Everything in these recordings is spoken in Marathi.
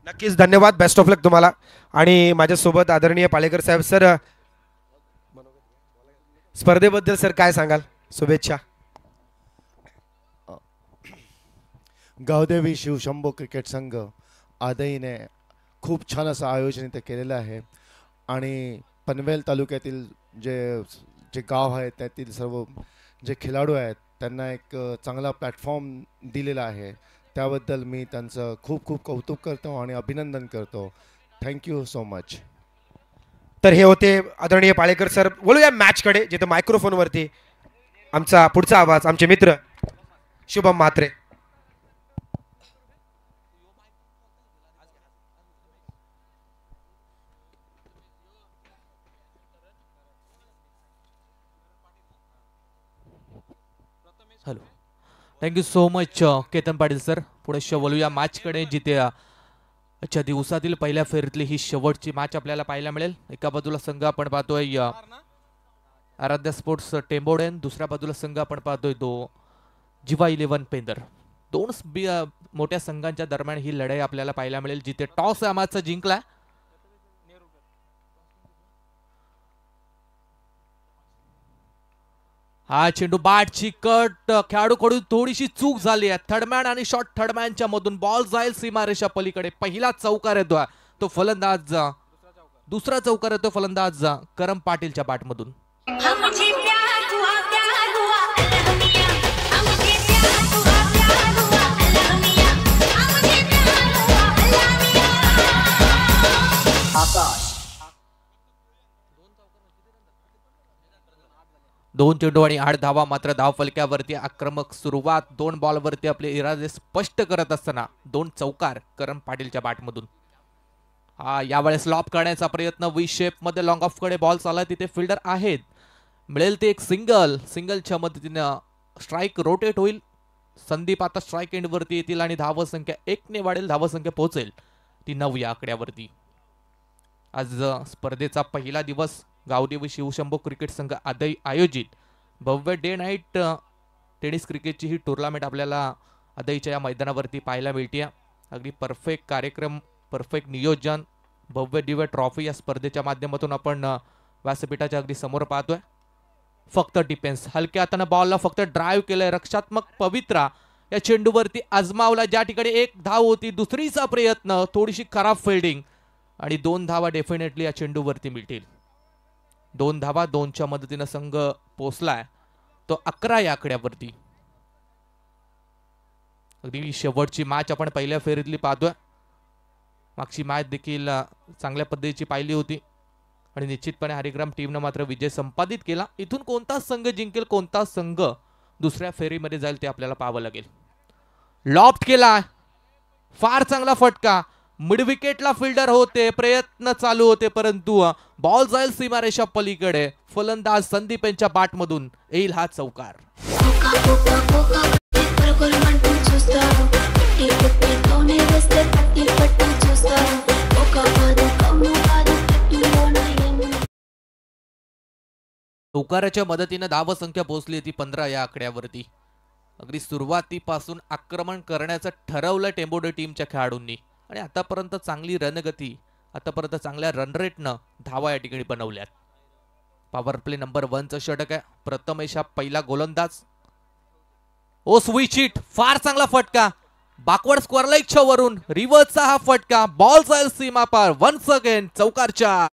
नक्कीच धन्यवाद. बेस्ट ऑफ लक तुम्हाला. आणि माझ्यासोबत आदरणीय पालेकर साहेब सर, स्पर्धेबद्दल सर काय सांगाल? शुभेच्छा. गावदेवी शिवशंभो क्रिकेट संघ आदईने खूप छान असं आयोजन इथे केलेलं आहे आणि पनवेल तालुक्यातील जे जे गाव आहेत त्यातील सर्व जे खेळाडू आहेत त्यांना एक चांगला प्लॅटफॉर्म दिलेला आहे. त्याबद्दल मी त्यांचं खूप खूप कौतुक करतो आणि अभिनंदन करतो. Thank you so much. तर हे होते आदरणीय पाळेकर सर. बोलूया मॅचकडे, जिथे मायक्रोफोनवरती आमचा पुढचा आवाज आमचे मित्र Shubham Mhatre. Hello, thank you so much Ketan Patil sir. पुढे बोलूया मॅचकडे, जिथे आजच्या दिवसातील पहिल्या फेरीतली ही शेवटची मॅच आपल्याला पाहायला मिळेल. एका बाजूला संघ आपण पाहतोय आराध्या स्पोर्ट्स टेंबोडेन, दुसऱ्या बाजूला संघ आपण पाहतोय तो जिवा 11 पेंदर. दोन मोठ्या संघांच्या दरम्यान ही लढाई आपल्याला पाहायला मिळेल, जिथे टॉस या मॅचचा जिंकला. हा चेंडू बाटची कट, खेळाडूकडून थोडीशी चूक झाली आहे. थर्डमॅन आणि शॉर्ट थर्डमॅनच्या मधून बॉल जाईल सीमारेषा पलीकडे. पहिला चौकार येतो तो फलंदाज, दुसरा चौकार येतो फलंदाज करम पाटीलच्या बॅटमधून. दोन चेंडू आणि 8 धावा. मात्र धाव फलक्यावरती आक्रमक सुरुवात, 2 बॉलवरती आपले इरादे स्पष्ट करत असताना 2 चौकार करम पाटीलच्या बॅटमधून. यावेळेस लॉप करण्याचा प्रयत्न, वी शेप मध्ये लॉंग ऑफ कडे बॉल चालला, तिथे फिल्डर आहेत. मिळेल ते एक सिंगलच्या मदतीनं स्ट्राईक रोटेट होईल. संदीप आता स्ट्राईक एंड वरती येतील आणि धावसंख्या 1 ने वाढेल. धावसंख्या पोहोचेल ती 9 या आकड्यावरती. आज स्पर्धेचा पहिला दिवस. गावदेवी शिवशंभो क्रिकेट संघ आदई आयोजित भव्य डे नाईट टेनिस क्रिकेटची ही टुर्नामेंट आपल्याला आदईच्या या मैदानावरती पाहायला मिळते. अगदी परफेक्ट कार्यक्रम, परफेक्ट नियोजन, भव्य दिव्य ट्रॉफी या स्पर्धेच्या माध्यमातून आपण व्यासपीठाच्या अगदी समोर पाहतोय. फक्त डिफेन्स, हलक्या हाताने बॉलला फक्त ड्राईव्ह केलंय. रक्षात्मक पवित्रा या चेंडूवरती आजमावला, ज्या ठिकाणी 1 धाव होती. दुसरीचा प्रयत्न, थोडीशी खराब फिल्डिंग आणि 2 धावा डेफिनेटली या चेंडूवरती मिळतील. 2 धावा, 2च्या मदतीनं संघ पोहोचलाय तो 11 या आकड्यावरती. अगदी शेवटची मॅच आपण पहिल्या फेरीतली पाहतोय. मागची मॅच देखील चांगल्या पद्धतीची पाहिली होती आणि निश्चितपणे हरिग्राम टीमनं मात्र विजय संपादित केला. इथून कोणता संघ जिंकेल, कोणता संघ दुसऱ्या फेरीमध्ये जाईल ते आपल्याला पाहावं लागेल. लॉफ्ट केला, फार चांगला फटका. मिड विकेटला फिल्डर होते, प्रयत्न चालू होते, परंतु बॉल जाईल सीमारेषा पलीकडे. फलंदाज संदीप यांच्या बॅटमधून येईल हा चौकार. चौकाराच्या मदतीने धावसंख्या पोहोचली ती 15 या आकड्यावरती. अगदी सुरुवातीपासून आक्रमण करण्याचं ठरवलं टेंबोडे टीमच्या खेळाडूंनी आणि आतापर्यंत चांगली रणगती, आतापर्यंत चांगल्या रन रेटनं धावा या ठिकाणी बनवल्यात. पॉवर प्ले नंबर 1चं षटक आहे. प्रथमेश हा पहिला गोलंदाज. ओ स्विच हिट, फार चांगला फटका. बॅकवर्ड स्क्वेअर लेगच्या वरून रिव्हर्सचा हा फटका. बॉल जाईल सीमा पार. Once again चौकारच्या.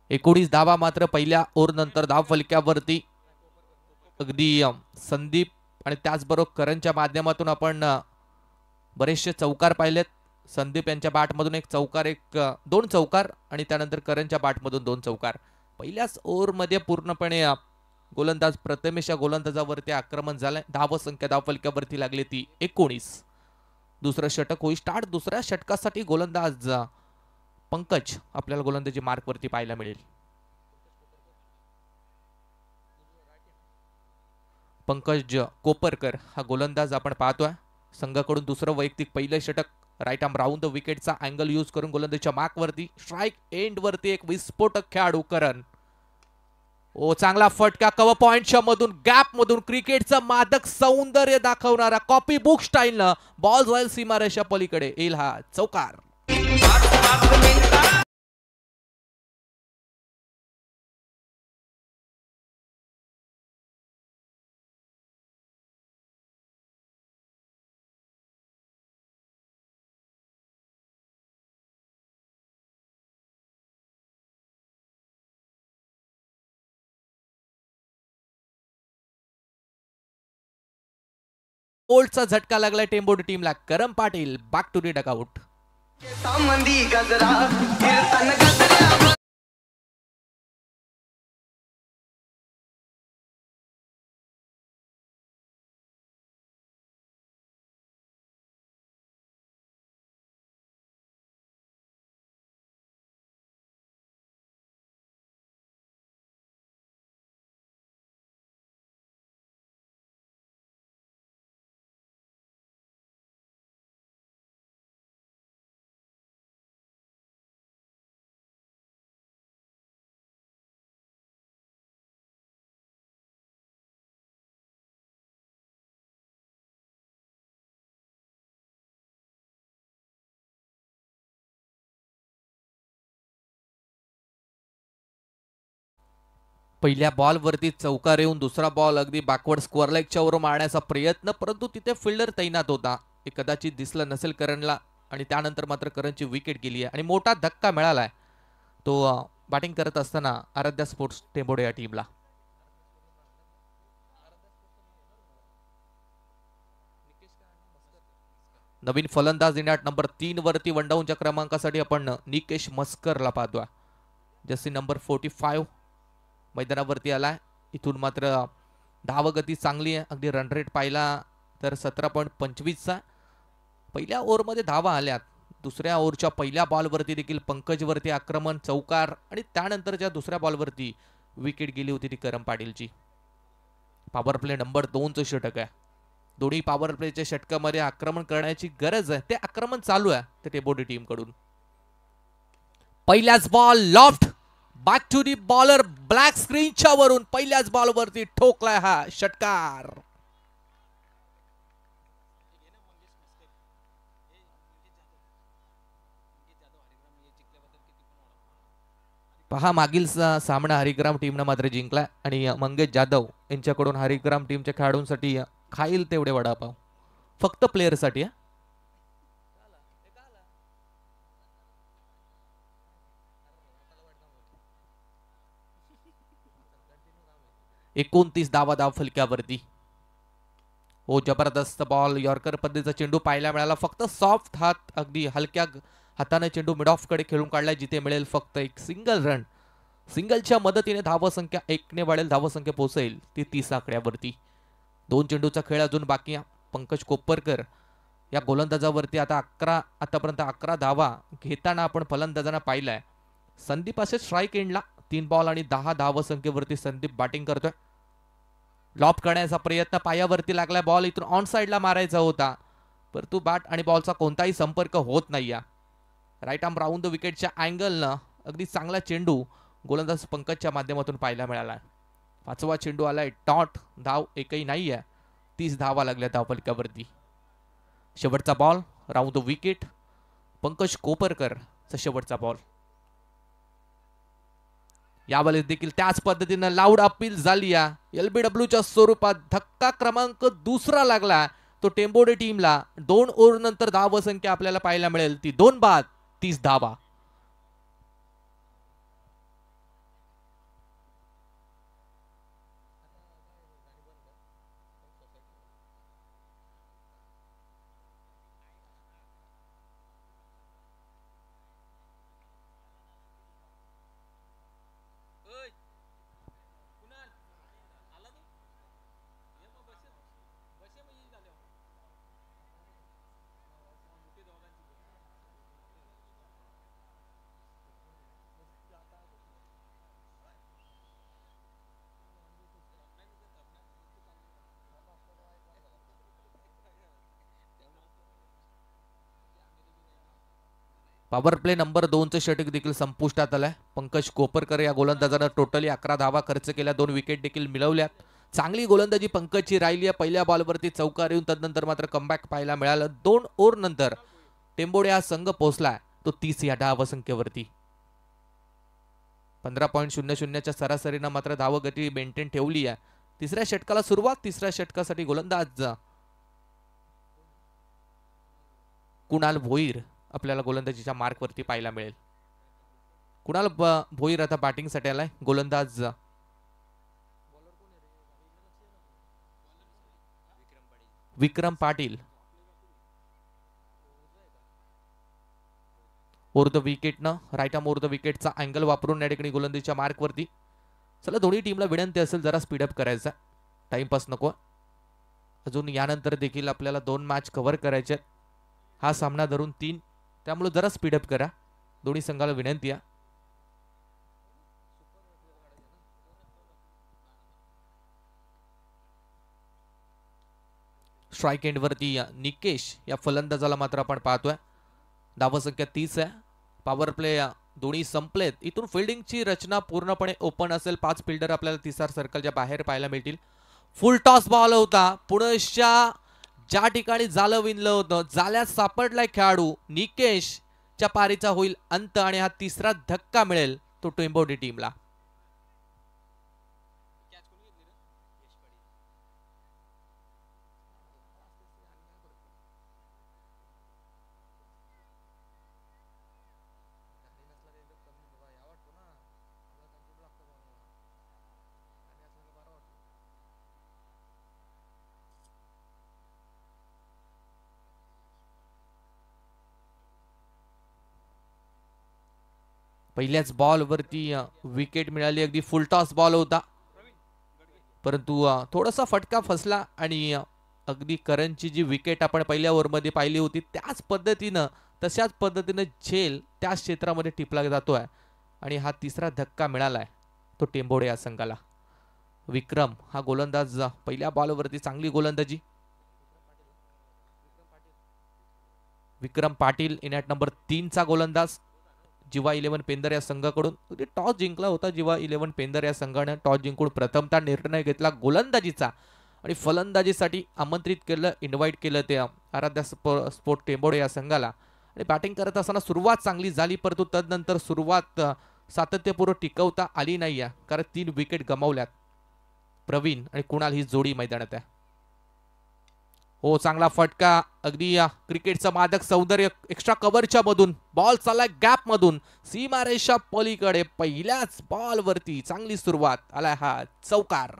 19 धावा मात्र पहिल्या ओव्हर नंतर धाव फलक्यावरती अगदी संदीप आणि त्याचबरोबर करणच्या माध्यमातून आपण बरेचसे चौकार पाहिलेत. संदीप यांच्या बॅटमधून एक चौकार, दोन चौकार आणि त्यानंतर करणच्या बॅटमधून 2 चौकार. पहिल्याच ओव्हरमध्ये पूर्णपणे गोलंदाज प्रथमेश या गोलंदाजावरती आक्रमण झालंय. धावसंख्या धावफलक्यावरती लागली ती 19. दुसरं षटक होई स्टार्ट. दुसऱ्या षटकासाठी गोलंदाज पंकज आपल्याला गोलंदाजी मार्कवरती पाहायला मिळेल. पंकज कोपरकर हा गोलंदाज आपण पाहतोय. संघाकडून दुसरं वैयक्तिक पहिलं षटक. राईट आर्म राऊंड द विकेटचा अँगल यूज करून गोलंदाजीच्या मार्कवरती. स्ट्राईक एंड वरती एक विस्फोटक खेळाडू करण. चांगला फटका कव्हर पॉइंटच्या मधून, गॅप मधून क्रिकेटचं मादक सौंदर्य दाखवणारा कॉपी बुक स्टाईलनं बॉल जाईल सीमारेषा पलीकडे. येईल हा चौकार. बोल्टचा झटका लागलाय टेंबोडी टीमला. Karam Patil back to the dugout. पहिल्या बॉलवरती चौकार येऊन दुसरा बॉल अगदी बॅकवर्ड स्क्वेअर लेगच्या वर मारण्याचा प्रयत्न, परंतु तिथे फिल्डर तैनात होता. हे कदाचित दिसलं नसेल करणला आणि त्यानंतर मात्र करणची विकेट गेली आहे आणि मोठा धक्का मिळालाय तो बॅटिंग करत असताना आराध्या स्पोर्ट्स टेंबोडे या टीमला. नवीन फलंदाज इंडियात नंबर 3 वरती वनडाऊनच्या क्रमांकासाठी आपण निकेश मस्करला पाहतोय. जर्सी नंबर 45 मैदानावरती आलाय. इथून मात्र धावगती चांगली आहे. अगदी रन रेट पाहिला तर 17.25चा. पहिल्या ओव्हरमध्ये धावा आल्यात. दुसऱ्या ओव्हरच्या पहिल्या बॉलवरती देखील पंकजवरती आक्रमण, चौकार आणि त्यानंतरच्या दुसऱ्या बॉलवरती विकेट गेली होती ती करम पाटीलची. पॉवर प्ले नंबर 2चं षटक आहे. दोन्ही पॉवर प्लेच्या षटकामध्ये आक्रमण करण्याची गरज आहे. ते आक्रमण चालू आहे ते टेंबोडी टीम कडून. पहिल्याच ball loft, back to the bowler, black स्क्रीनच्या वरून पहिल्याच बॉलवरती ठोकलाय हा षटकार. पहा मागील सामना हरिग्राम टीमनं मात्र जिंकला आणि मंगेश जाधव यांच्याकडून हरिग्राम टीमच्या खेळाडूंसाठी खाईल तेवढे वडापाव फक्त प्लेयरसाठी. 29 धावा धाव फलक्यावरती. हो जबरदस्त बॉल, यॉर्कर पद्धतीचा चेंडू पाहायला मिळाला. फक्त सॉफ्ट हात, अगदी हलक्या हाताने चेंडू मिड ऑफ कडे खेळून काढलाय जिथे मिळेल फक्त एक सिंगल रन. सिंगलच्या मदतीने धावसंख्या 1 ने वाढेल, धावसंख्या पोहोचेल ती 30 आकड्यावरती. 2 चेंडूचा खेळ अजून बाकी. पंकज कोपरकर या गोलंदाजावरती आतापर्यंत 11 धावा घेताना आपण फलंदाजांना पाहिलाय. संदीप असे स्ट्राईक एंडला 3 बॉल आणि 10 धावसंख्येवरती संदीप बॅटिंग करतोय. लॉप करण्याचा प्रयत्न, पायावरती लागलाय बॉल, इथून ऑन साइडला मारायचा होता परंतु बॅट आणि बॉलचा कोणताही संपर्क होत नाही. राईट आर्म राऊंड द विकेटच्या अँगलनं अगदी चांगला चेंडू गोलंदाज पंकजच्या माध्यमातून पाहायला मिळाला. 5वा चेंडू आलाय डॉट, धाव एकही नाहीये. 30 धावा लागल्या धावफलकावरती. शेवटचा ball round the wicket, Pankaj कोपरकरचा शेवटचा बॉल. यावेळेस देखील त्याच पद्धतीनं लाऊड अपील झाली. LBWच्या स्वरूपात धक्का क्रमांक 2 लागला तो टेंबोडे टीमला. 2 ओव्हर नंतर धावसंख्या आपल्याला पाहायला मिळेल ती 2 बाद 30 धावा. पॉवर प्ले नंबर 2चं षटक देखील संपुष्टात आलंय. पंकज कोपरकर या गोलंदाजानं टोटली 11 धावा खर्च केल्या, 2 विकेट देखील मिळवल्यात. चांगली गोलंदाजी पंकजची राहिली आहे. पहिल्या बॉलवरती चौकार येऊन तदनंतर मात्र कमबॅक पाहायला मिळालं. 2 ओव्हर नंतर टेंबोडे हा संघ पोहोचलाय तो 30 या धावसंख्येवरती. 15.00च्या सरासरीनं मात्र धावगती मेंटेन ठेवली आहे. तिसऱ्या षटकाला सुरुवात. तिसऱ्या षटकासाठी गोलंदाज कुणाल भोईर आपल्याला गोलंदाजीच्या मार्कवरती पाहायला मिळेल. कुणाल भोईर आता बॅटिंगसाठी आलाय. गोलंदाज विक्रम पाटील. ओर द विकेटनं राईट आर्म ओर द विकेटचा अँगल वापरून या ठिकाणी गोलंदाजीच्या मार्कवरती. चला दोन्ही टीमला विनंती असेल जरा स्पीडअप करायचा, टाइमपास नको. अजून यानंतर देखील आपल्याला 2 मॅच कव्हर करायचे. हा सामना धरून 3, त्यामुळे जरा स्पीडअप करा. दोन्ही संघाला विनंती आहे. स्ट्राईक एंडवरती निकेश या फलंदाजाला मात्र आपण पाहतोय. धावसंख्या 30 आहे. पॉवर प्ले दोन्ही संपलेत. इथून फिल्डिंगची रचना पूर्णपणे ओपन असेल. 5 फिल्डर आपल्याला तिसऱ्या सर्कलच्या बाहेर पाहायला मिळतील. फुल टॉस बॉल होता. पुणेच्या ज्या ठिकाणी जालं विणलं होतं, जाल्यात सापडलाय खेळाडू. निकेशच्या पारीचा होईल अंत आणि हा तिसरा धक्का मिळेल तो टेंबोडे टीमला. पहिल्याच बॉलवरती विकेट मिळाली. अगदी फुल टॉस बॉल होता, परंतु थोडासा फटका फसला आणि अगदी करणची जी विकेट आपण पहिल्या ओव्हरमध्ये पाहिली होती तशाच पद्धतीनं झेल त्या क्षेत्रामध्ये टिपला जातोय आणि हा तिसरा धक्का मिळालाय तो टेंबोडे या संघाला. विक्रम हा गोलंदाज पहिल्या बॉलवरती चांगली गोलंदाजी. विक्रम पाटील इन ॲट नंबर 3चा गोलंदाज. जिवा 11 पेंदर या संघाकडून टॉस जिंकला होता. जिवा 11 पेंदर या संघाने टॉस जिंकून प्रथमतः निर्णय घेतला गोलंदाजीचा आणि फलंदाजीसाठी आमंत्रित केलं, इन्व्हाइट केलं ते आराध्या स्पोर्ट टेंबोडे या संघाला. आणि बॅटिंग करत असताना सुरुवात चांगली झाली, परंतु तदनंतर सुरुवात सातत्यपूर्व टिकवता आली नाही आहे, कारण 3 विकेट गमावल्यात. प्रवीण आणि कुणाल ही जोडी मैदानात आहे. हो, चांगला फटका. अगदी क्रिकेटचं मादक सौंदर्य एक्स्ट्रा कव्हरच्या मधून बॉल चाललाय गॅप मधून सीमारेषा पलीकडे. पहिल्याच बॉल वरती चांगली सुरुवात. आलाय हा चौकार.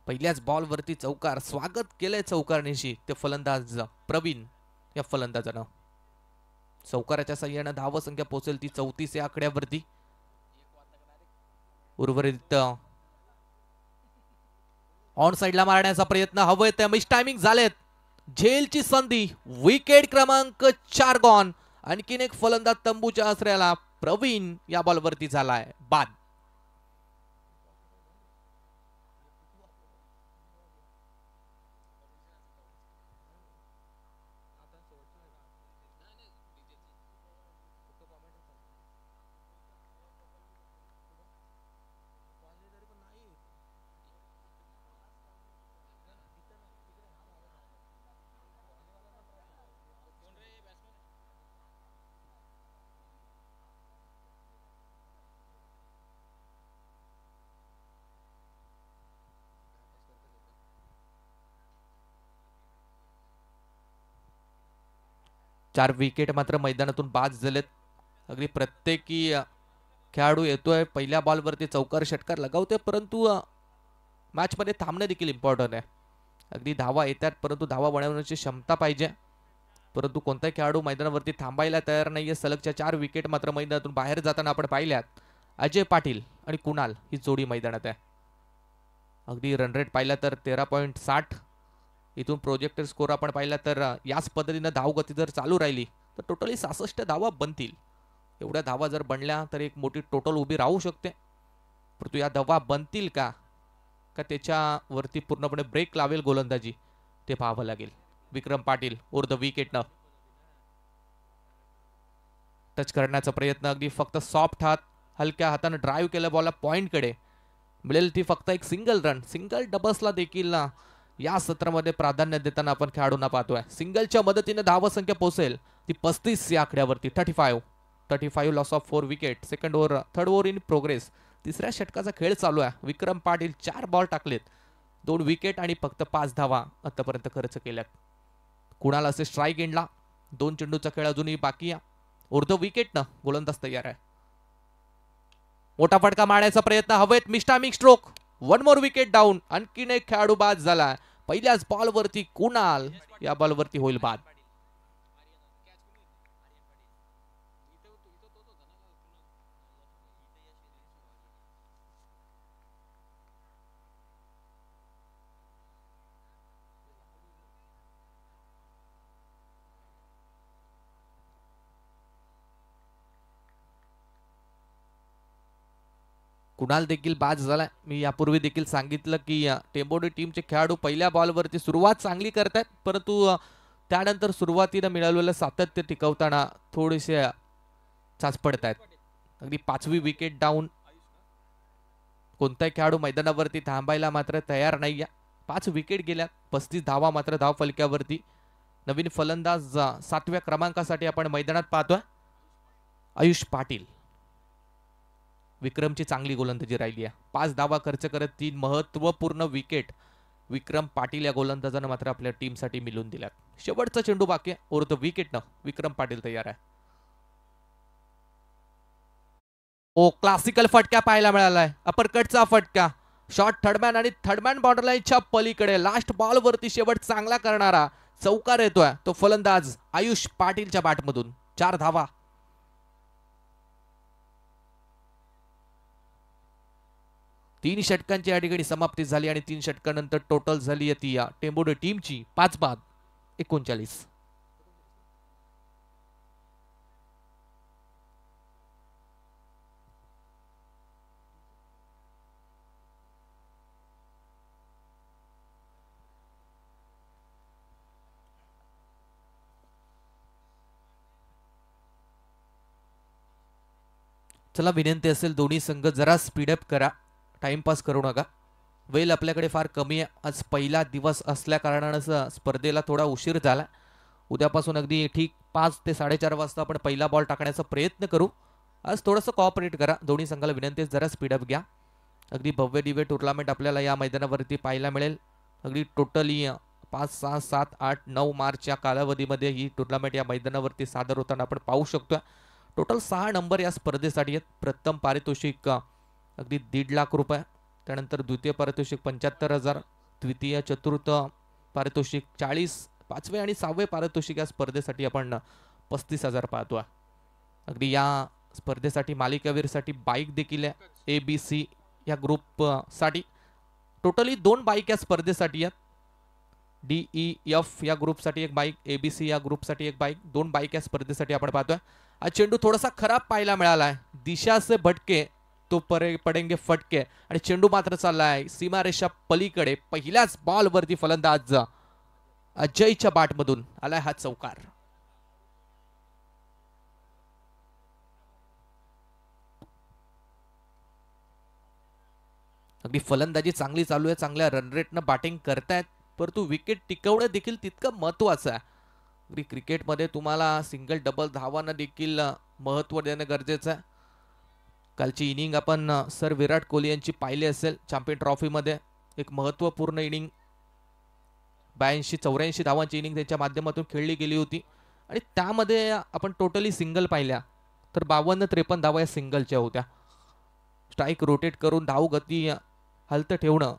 पहिल्याच बॉल वरती चौकार. स्वागत केलंय चौकारनीशी ते फलंदाज प्रवीण या फलंदाजानं. चौकाराच्या साह्यानं धावसंख्या पोहोचेल ती 34 या आकड्यावरती. उर्वरित ऑन साइडला मारण्याचा प्रयत्न हवंय त्या मिस टायमिंग झालेत. झेलची संधी. विकेट क्रमांक 4 गॉन. आणखीन एक फलंदाज तंबूच्या आसऱ्याला. प्रवीण या बॉलवरती झालाय बाद. चार विकेट मात्र मैदानातून बाद झालेत. अगदी प्रत्येकी खेळाडू येतोय पहिल्या बॉलवरती चौकार षटकार लगावतोय, परंतु मॅच मध्ये थांबणं देखील इम्पॉर्टंट आहे. अगदी धावा येतात, परंतु धावा बनवण्याची क्षमता पाहिजे. परंतु कोणताही खेळाडू मैदानावरती थांबायला तयार नाहीये. सलगच्या 4 विकेट मात्र मैदानातून बाहेर जाताना आपण पाहिल्यात. अजय पाटील आणि कुणाल ही जोडी मैदानात आहे. अगदी रन रेट पाहिला तर 13.60. इथून प्रोजेक्टर स्कोर आपण पाहिला तर याच पद्धतीने धावगती जर चालू राहिली तर टोटली 66 धावा बनतील. एवढ्या धावा जर बनल्या तर एक मोठी टोटल उभी राहू शकते. परंतु या धावा बनतील का त्याच्यावरती पूर्णपणे ब्रेक लावेल गोलंदाजी ते पाहावं लागेल. विक्रम पाटील ओर द विकेटनं टच करण्याचा प्रयत्न, अगदी फक्त सॉफ्ट हात हलक्या हाताने ड्राईव्ह केलं बॉलला पॉइंटकडे. मिळेल ती फक्त एक सिंगल रन. सिंगल डबल्सला देखील या सत्रामध्ये प्राधान्य देताना आपण खेळाडूंना पाहतोय. सिंगलच्या मदतीने धावसंख्या पोहोचेल ती 35 या आकड्यावरती. 35 loss of 4 wicket. Second over, third over in progress. तिसऱ्या षटकाचा खेळ चालू आहे. विक्रम पाटील 4 बॉल टाकलेत, 2 विकेट आणि फक्त 5 धावा आतापर्यंत खर्च केल्यात. कुणाल असे स्ट्राईक एंडला 2 चेंडूचा खेळ अजूनही बाकी आहे. उर्ध्व विकेटनं गोलंदाज तयार आहे. मोठा फटका मारण्याचा प्रयत्न हवेत. मिस्टामिक स्ट्रोक. 1 more wicket down. आणखीन एक खेळाडू बाद झाला. पहिल्याच बॉलवरती कुणाल या बॉलवरती होईल बाद. कुणाल देखील बाद झाला. मी यापूर्वी देखील सांगितलं की टेंबोडी टीमचे खेळाडू पहिल्या बॉलवरती सुरुवात चांगली करतात, परंतु त्यानंतर सुरुवातीला मिळालेलं सातत्य टिकवताना थोडेसे चाचपडत आहेत. अगदी 5वी विकेट डाऊन. कोणताही खेळाडू मैदानावरती थांबायला मात्र तयार नाही. 5 विकेट गेल्या, 35 धावा मात्र धाव फलक्यावरती. नवीन फलंदाज 7व्या क्रमांकासाठी आपण मैदानात पाहतोय आयुष पाटील. विक्रमची चांगली गोलंदाजी राहिली आहे. 5 धावा खर्च करत 3 महत्वपूर्ण विकेट विक्रम पाटील या गोलंदाजानं मात्र आपल्या टीमसाठी मिळवून दिल्यात. शेवटचा चेंडू बाकी आहे. ओर द विकेटनं विक्रम पाटील तयार आहे. ओ क्लासिकल फटका पाहायला मिळालाय. अपरकटचा फटका. शॉट थर्डमॅन आणि थर्डमॅन बॉर्डर लाईनच्या पलीकडे लास्ट बॉलवरती शेवट चांगला करणारा चौकार येतोय तो फलंदाज आयुष पाटीलच्या बॅटमधून. 4 धावा. 3 षटकांची या ठिकाणी समाप्ती झाली आणि 3 षटकानंतर टोटल झाली आहे ती टेंबोडी टीमची 5 बाद 39. चला विनंती असेल दोन्ही संघ जरा स्पीडअप करा, टाइमपास करू नका. वेळ आपल्याकडे फार कमी आहे. आज पहिला दिवस असल्या कारणानं स्पर्धेला थोडा उशीर झाला. उद्यापासून अगदी ठीक 5 ते 4:30 वाजता आपण पहिला बॉल टाकण्याचा प्रयत्न करू. आज थोडंसं कॉपरेट करा. दोन्ही संघाला विनंती जरा स्पीडअप घ्या. अगदी भव्य दिव्य टुर्नामेंट आपल्याला या मैदानावरती पाहायला मिळेल. अगदी टोटली 5, 6, 7, 8, 9 मार्चच्या कालावधीमध्ये ही टुर्नामेंट या मैदानावरती सादर होताना आपण पाहू शकतो. टोटल 6 नंबर या स्पर्धेसाठी आहेत. प्रथम पारितोषिक अगदी 1.5 लाख रुपये. त्यानंतर द्वितीय पारितोषिक 75,000, द्वितीय चतुर्थ पारितोषिक 40, 5वे आणि 6वे पारितोषिक या स्पर्धेसाठी आपण 35,000 पाहतो. अगदी या स्पर्धेसाठी मालिकावीरसाठी बाईक देखील आहे. ABC या ग्रुप साठी टोटली 2 बाईक या स्पर्धेसाठी आहेत. DEF या ग्रुपसाठी 1 बाईक, ABC या ग्रुपसाठी 1 बाईक, 2 बाईक या स्पर्धेसाठी आपण पाहतोय. हा चेंडू थोडासा खराब पाहायला मिळाला आहे. दिशा से भटके तो पडेंगे फटके आणि चेंडू मात्र चाललाय सीमारेषा पलीकडे. पहिल्याच बॉलवरती फलंदाज अजयच्या बॅटमधून आलाय हा चौकार. अगदी फलंदाजी चांगली चालू आहे. चांगल्या रनरेटनं बॅटिंग करतायत, परंतु विकेट टिकवणं देखील तितकं महत्वाचं आहे. अगदी क्रिकेटमध्ये तुम्हाला सिंगल डबल धावांना देखील महत्त्व देणं गरजेचं आहे. कालची इनिंग आपण सर विराट कोहली यांची पाहिली असेल. चॅम्पियन ट्रॉफीमध्ये एक महत्त्वपूर्ण इनिंग 82-84 धावांची इनिंग त्यांच्या माध्यमातून खेळली गेली होती आणि त्यामध्ये आपण टोटली सिंगल पाहिल्या तर 52-53 धावा या सिंगलच्या होत्या. स्ट्राईक रोटेट करून धाव गती हलतं ठेवणं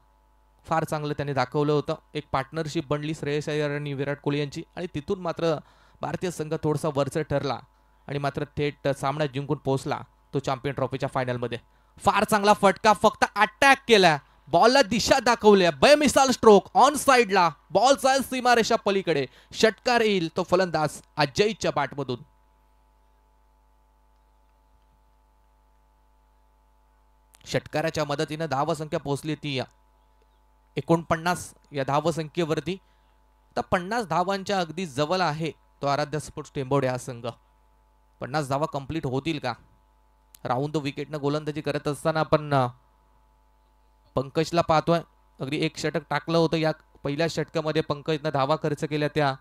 फार चांगलं त्यांनी दाखवलं होतं. एक पार्टनरशिप बनली श्रेयस अय्यर आणि विराट कोहली यांची आणि तिथून मात्र भारतीय संघ थोडासा वरचढ ठरला आणि मात्र थेट सामना जिंकून पोहोचला तो चॅम्पियन ट्रॉफीच्या फायनलमध्ये. फार चांगला फटका, फक्त अटॅक केला, बॉलला दिशा दाखवली, बेमिसाल स्ट्रोक ऑन साइडला, बॉल जाईल सीमारेषा पलीकडे, षटकार येईल तो फलंदाज अजयच्या बॅटमधून. षटकाराच्या मदतीनं धावसंख्या पोहोचली ती 49 या धावसंख्येवरती. तर 50 धावांच्या अगदी जवळ आहे तो आराध्य स्पोर्ट्स टेंभोडे हा संघ. 50 धावा कंप्लीट होतील का? राऊंड द विकेटनं गोलंदाजी करत असताना आपण पंकजला पाहतोय. अगदी एक षटक टाकलं होतं या पहिल्या षटकामध्ये. पंकजनं धावा खर्च केल्या त्या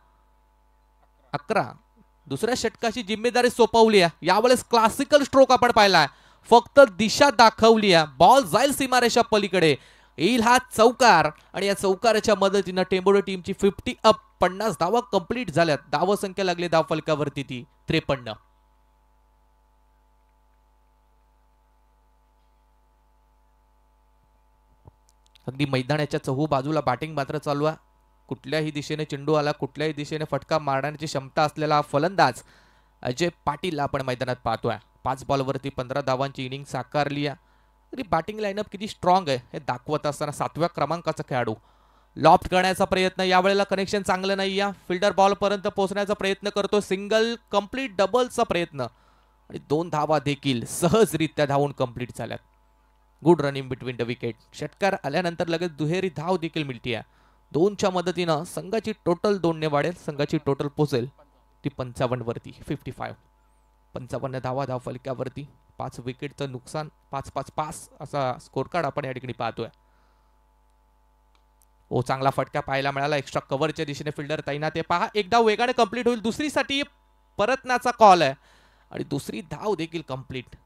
11. दुसऱ्या षटकाची जिम्मेदारी सोपवली आहे. यावेळेस क्लासिकल स्ट्रोक आपण पाहिलाय. फक्त दिशा दाखवली आहे. बॉल जाईल सीमारेषा पलीकडे, येईल हा चौकार आणि या चौकाराच्या मदतीनं टेंभोडे टीमची 50 अप. 50 धावा कंप्लीट झाल्यात. धावसंख्या लागली धाव फलकावरती ती 53. अगदी मैदानाच्या चहू बाजूला बॅटिंग मात्र चालू आहे. कुठल्याही दिशेने चेंडू आला, कुठल्याही दिशेने फटका मारण्याची क्षमता असलेला फलंदाज अजय पाटील आपण मैदानात पाहतोय. 5 बॉलवरती 15 धावांची इनिंग साकारली आहे. तरी बॅटिंग लाईनअप किती स्ट्रॉंग आहे हे दाखवत असताना 7व्या क्रमांकाचा खेळाडू लॉफ्ट करण्याचा प्रयत्न. यावेळेला कनेक्शन चांगलं नाही आहे. फिल्डर बॉल पर्यंत पोहोचण्याचा प्रयत्न करतो. सिंगल कंप्लीट डबलचा प्रयत्न आणि 2 धावा देखील सहजरित्या धावून कंप्लीट झाल्यात. Good running between the wicket. षटकार आल्यानंतर लगेच दुहेरी धाव देखील मिळते. 2च्या मदतीनं संघाची टोटल 2ने वाढेल. संघाची टोटल पोहोचेल ती 55 वरती. 55. 55 धावा धाव फलकावरती. 5 विकेटचं नुकसान. 5-5-5 असा स्कोर कार्ड आपण या ठिकाणी पाहतोय. चांगला फटका पाहायला मिळाला. एक्स्ट्रा कव्हरच्या दिशेने फिल्डर तैनात आहे. पहा, एक धाव वेगाने कंप्लीट होईल. दुसरीसाठी परतण्याचा कॉल आहे आणि दुसरी धाव देखील complete.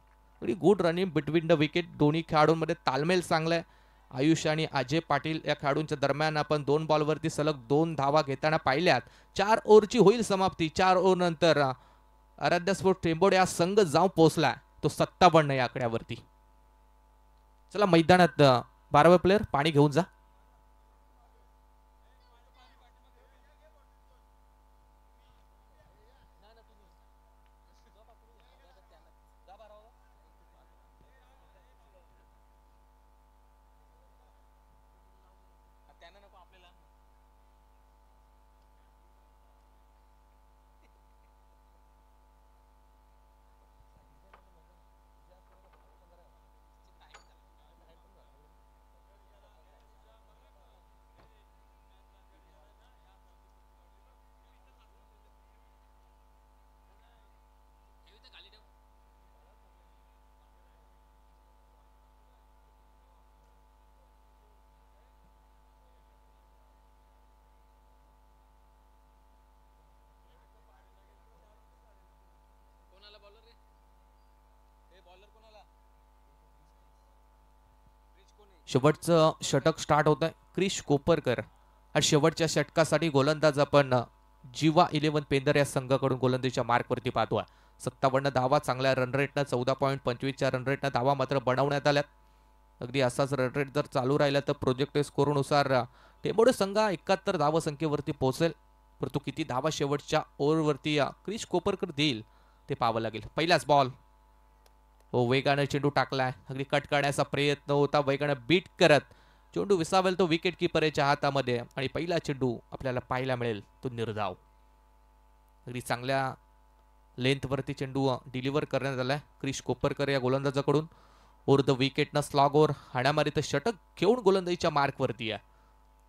Good running between the wicket. दोन्ही खेळाडूंमध्ये तालमेल चांगला आहे. आयुष आणि अजय पाटील या खेळाडूंच्या दरम्यान आपण 2 बॉलवरती सलग 2 धावा घेताना पाहिल्यात. 4 ओव्हरची होईल समाप्ती. 4 ओव्हर नंतर आराध्य स्पोर्ट्स टेंभोडे हा संघ जाऊन पोहोचला तो 57 या आकड्यावरती. चला मैदानात 12वे प्लेयर पाणी घेऊन जा. शेवटचं षटक स्टार्ट होत आहे. क्रिश कोपरकर आणि शेवटच्या षटकासाठी गोलंदाज आपण जीवा 11 पेंदर या संघाकडून गोलंदाजीच्या मार्कवरती पाहतोय. 57 धावा चांगल्या रनरेटनं 14.25च्या रनरेटनं धावा मात्र बनवण्यात आल्यात. अगदी असाच रनरेट जर चालू राहिला तर प्रोजेक्ट स्कोरनुसार टेंभोडे संघ 71 धावा संख्येवरती पोहोचेल. परंतु किती धावा शेवटच्या ओव्हरवरती क्रिश कोपरकर देईल ते पाहावं लागेल. पहिलाच बॉल. वेगानं चेंडू टाकलाय. अगदी कट करण्याचा प्रयत्न होता. वेगानं बीट करत चेंडू विसावेल तो विकेट किपरच्या हातामध्ये आणि पहिला चेंडू आपल्याला पाहायला मिळेल तो निर्धाव. अगदी चांगल्या लेंथवरती चेंडू डिलिव्हर करण्यात आलाय क्रिश कोपरकर या गोलंदाजाकडून. ओव्हर द विकेटनं स्लॉग ओव्हर हाणामारीत षटक घेऊन गोलंदाजीच्या मार्कवरती आहे.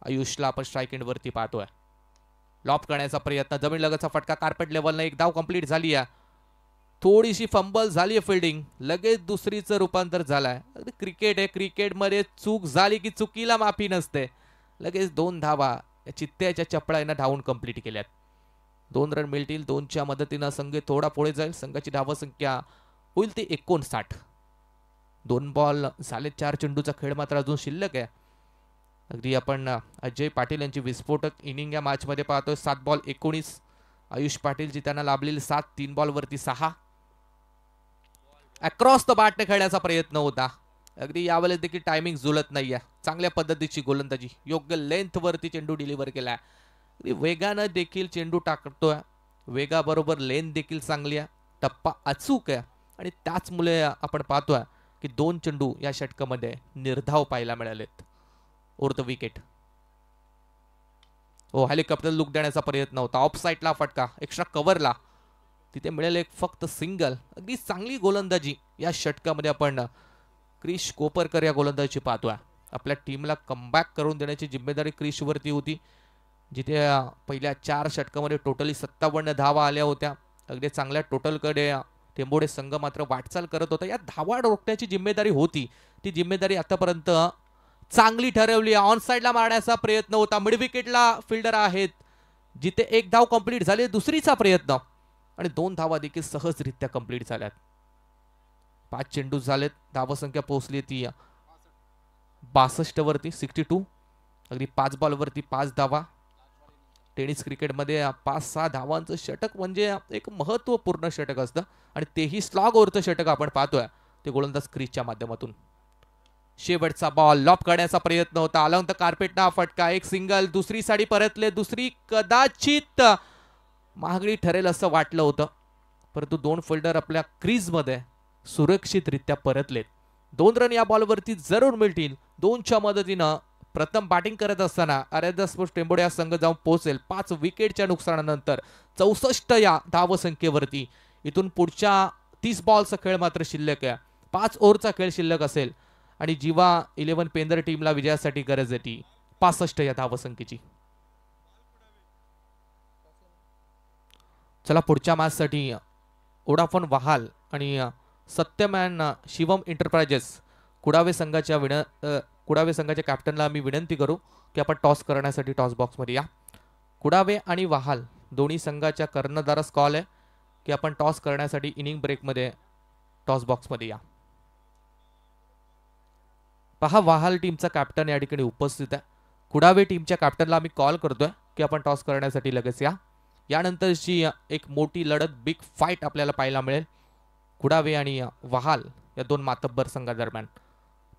आयुषला आपण स्ट्राईक एंडवरती पाहतोय. लॉप करण्याचा प्रयत्न. जमीन लगतचा फटका. कार्पेट लेवलनं एक धाव कंप्लीट झाली आहे. थोडीशी फंबल झाली आहे फिल्डिंग. लगेच दुसरीचं रूपांतर झालंय. क्रिकेट आहे. क्रिकेटमध्ये चूक झाली की चुकीला माफी नसते. लगेच 2 धावा या चित्त्याच्या चपळाईनं धावून कंप्लीट केल्यात. 2 रन मिळतील. 2च्या मदतीनं संघ थोडा पुढे जाईल. संघाची धावसंख्या होईल ती 59. 2 बॉल झाले. 4 चेंडूचा खेळ मात्र अजून शिल्लक आहे. अगदी आपण अजय पाटील यांची विस्फोटक इनिंग या मॅचमध्ये पाहतोय. 7 बॉल 19. आयुष पाटीलची त्यांना लाभलेली 7. 3 बॉलवरती 6. अक्रॉस द बॅटने खेळण्याचा प्रयत्न होता. अगदी यावेळेस देखील टायमिंग जुळत नाहीये. चांगल्या पद्धतीची गोलंदाजी. योग्य लेंथवरती चेंडू डिलिव्हर केलाय. वेगानं देखील चेंडू टाकतोय. वेगाबरोबर लेंथ देखील चांगली आहे. टप्पा अचूक आहे आणि त्याचमुळे आपण पाहतोय की 2 चेंडू या षटकामध्ये निर्धाव पाहायला मिळालेत. Over the wicket. Helicopter look देण्याचा प्रयत्न होता. ऑफ साईडला फटका. एक्स्ट्रा कव्हरला तिथे मिळेल एक फक्त सिंगल. अगदी चांगली गोलंदाजी या षटकामध्ये आपण क्रिश कोपरकर या गोलंदाजी पाहतोय. आपल्या टीमला कमबॅक करून देण्याची जिम्मेदारी क्रिशवरती होती. जिथे पहिल्या 4 षटकामध्ये टोटली 57 धावा आल्या होत्या. अगदी चांगल्या टोटलकडे टेंबोडे संघ मात्र वाटचाल करत होता. या धावा रोखण्याची जिम्मेदारी होती, ती जिम्मेदारी आतापर्यंत चांगली ठरवली. ऑन साइडला मारण्याचा प्रयत्न होता. मिड विकेटला फिल्डर आहेत, जिथे एक धाव कंप्लीट झाली. दुसरीचा प्रयत्न आणि 2 धावा देखील सहजरित्या कंप्लीट झाल्यात. 5 चेंडू झालेत. धावसंख्या पोहोचली ती 62 वरती, 62. अगदी 5 बॉलवरती 5 धावा. टेनिस क्रिकेटमध्ये 5-6 धावांचं षटक म्हणजे एक महत्त्वपूर्ण षटक असतं आणि तेही स्लॉग ओव्हरचं षटक आपण पाहतोय ते गोलंदाज क्रिसच्या माध्यमातून. शेवटचा बॉल लॉप करण्याचा प्रयत्न होता. अलॉंग द कार्पेटना फटका. एक सिंगल. दुसरी साडी परतले. दुसरी कदाचित महागडी ठरेल असं वाटलं होतं, परंतु 2 फिल्डर आपल्या क्रीजमध्ये सुरक्षितरित्या परतलेत. 2 रन या बॉलवरती जरूर मिळतील. 2च्या मदतीनं प्रथम बॅटिंग करत असताना आर्यदास स्पोर्ट्स टेंबोडे हा संघ जाऊन पोहोचेल 5 विकेटच्या नुकसानानंतर 64 या धावसंख्येवरती. इथून पुढच्या 30 बॉलचा खेळ मात्र शिल्लक आहे. 5 ओव्हरचा खेळ शिल्लक असेल आणि जीवा 11 पेंदर टीमला विजयासाठी गरज आहे ती 65 या धावसंख्येची. चला पुढच्या मॅचसाठी ओडाफोन वहाल आणि सत्यमॅन शिवम एंटरप्राइजेस कुडावे संघाच्या कॅप्टनला आम्ही विनंती करू की आपण टॉस करण्यासाठी टॉस बॉक्समध्ये या. कुडावे आणि वहाल दोन्ही संघाच्या कर्णधारास कॉल आहे की आपण टॉस करण्यासाठी इनिंग ब्रेकमध्ये टॉस बॉक्समध्ये या. पहा, वहाल टीमचा कॅप्टन या ठिकाणी उपस्थित आहे. कुडावे टीमच्या कॅप्टनला आम्ही कॉल करतोय की आपण टॉस करण्यासाठी लगेच या. यानंतरची एक मोठी लढत, बिग फाईट आपल्याला पाहायला मिळेल कुडावे आणि वहाल या 2 मातब्बर संघादरम्यान.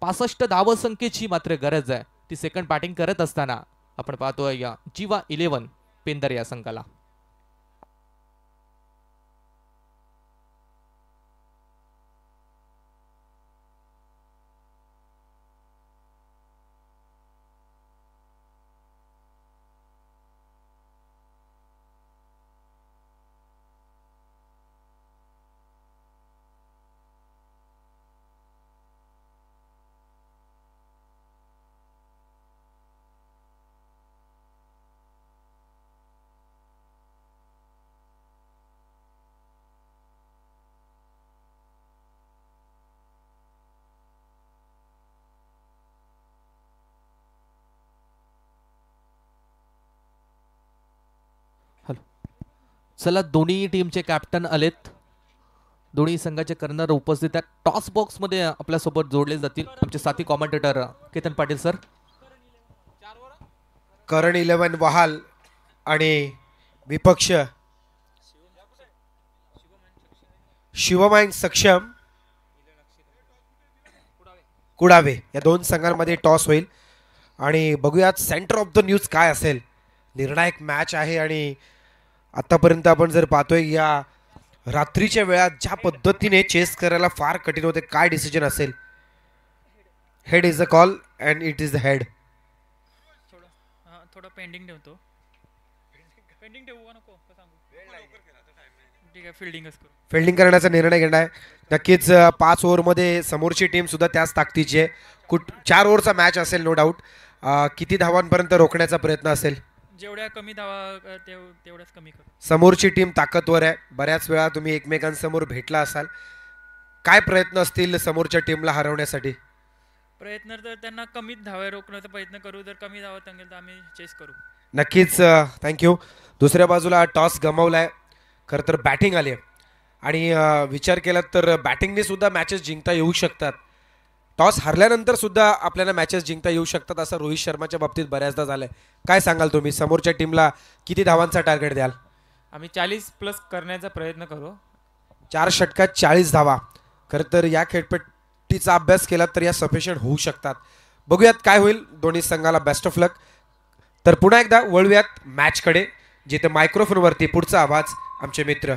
65 धावसंख्येची मात्र गरज आहे. ती सेकंड बॅटिंग करत असताना आपण पाहतोय या जीवा 11 पेंदर या संघाला. चला, दोन्ही टीमचे कॅप्टन आलेत. दोन्ही संघाचे कर्णधार उपस्थित आहेत. टॉस बॉक्समध्ये आपल्यासोबत जोडले जातील आमचे साथी कॉमेंटेटर केतन पाटील सर. करण 11 वहाल आणि विपक्ष शिवमाइन सक्षम कुडावे या 2 संघांमध्ये टॉस होईल आणि बघूयात सेंटर ऑफ द न्यूज काय असेल. निर्णायक मॅच आहे आणि आतापर्यंत आपण जर पाहतोय या रात्रीच्या वेळात ज्या पद्धतीने चेस करायला फार कठीण होते. काय डिसिजन असेल. Head is the call and it is the head. थोडं पेंडिंग ठेवतो. पेंडिंग ठेवू का नको सांगू. ठीक आहे, फिल्डिंगच करू. फिल्डिंग करण्याचा निर्णय घेणार आहे. नक्कीच 5 ओव्हरमध्ये समोरची टीम सुद्धा त्याच ताकदीची आहे. 4 ओव्हरचा मॅच असेल नो डाऊट. किती धावांपर्यंत रोखण्याचा प्रयत्न असेल. जेवढ्या कमी धावा तेवढ्याच कमी करू. समोरची टीम ताकदवर आहे. बऱ्याच वेळा तुम्ही एकमेकांसमोर भेटला असाल. काय प्रयत्न असतील समोरच्या टीमला हरवण्यासाठी. प्रयत्न तर त्यांना कमीच धावा रोखण्याचा प्रयत्न करू. जर कमी धावा तर आम्ही चेस करू. नक्कीच थँक्यू. दुसऱ्या बाजूला टॉस गमावलाय. खरं तर बॅटिंग आली आहे आणि विचार केला तर बॅटिंगने सुद्धा मॅचेस जिंकता येऊ शकतात. टॉस हरल्यानंतर सुद्धा आपल्याला मॅचेस जिंकता येऊ शकतात असं रोहित शर्माच्या बाबतीत बऱ्याचदा झालंय. काय सांगाल तुम्ही. समोरच्या टीमला किती धावांचा टार्गेट द्याल. आम्ही 40+ करण्याचा प्रयत्न करू. 4 षटकात 40 धावा. खरं तर या खेळपट्टीचा अभ्यास केला तर या सफिशियंट होऊ शकतात. बघूयात काय होईल. दोन्ही संघाला बेस्ट ऑफ लक. तर पुन्हा एकदा वळूयात मॅचकडे, जिथे मायक्रोफोनवरती पुढचा आवाज आमचे मित्र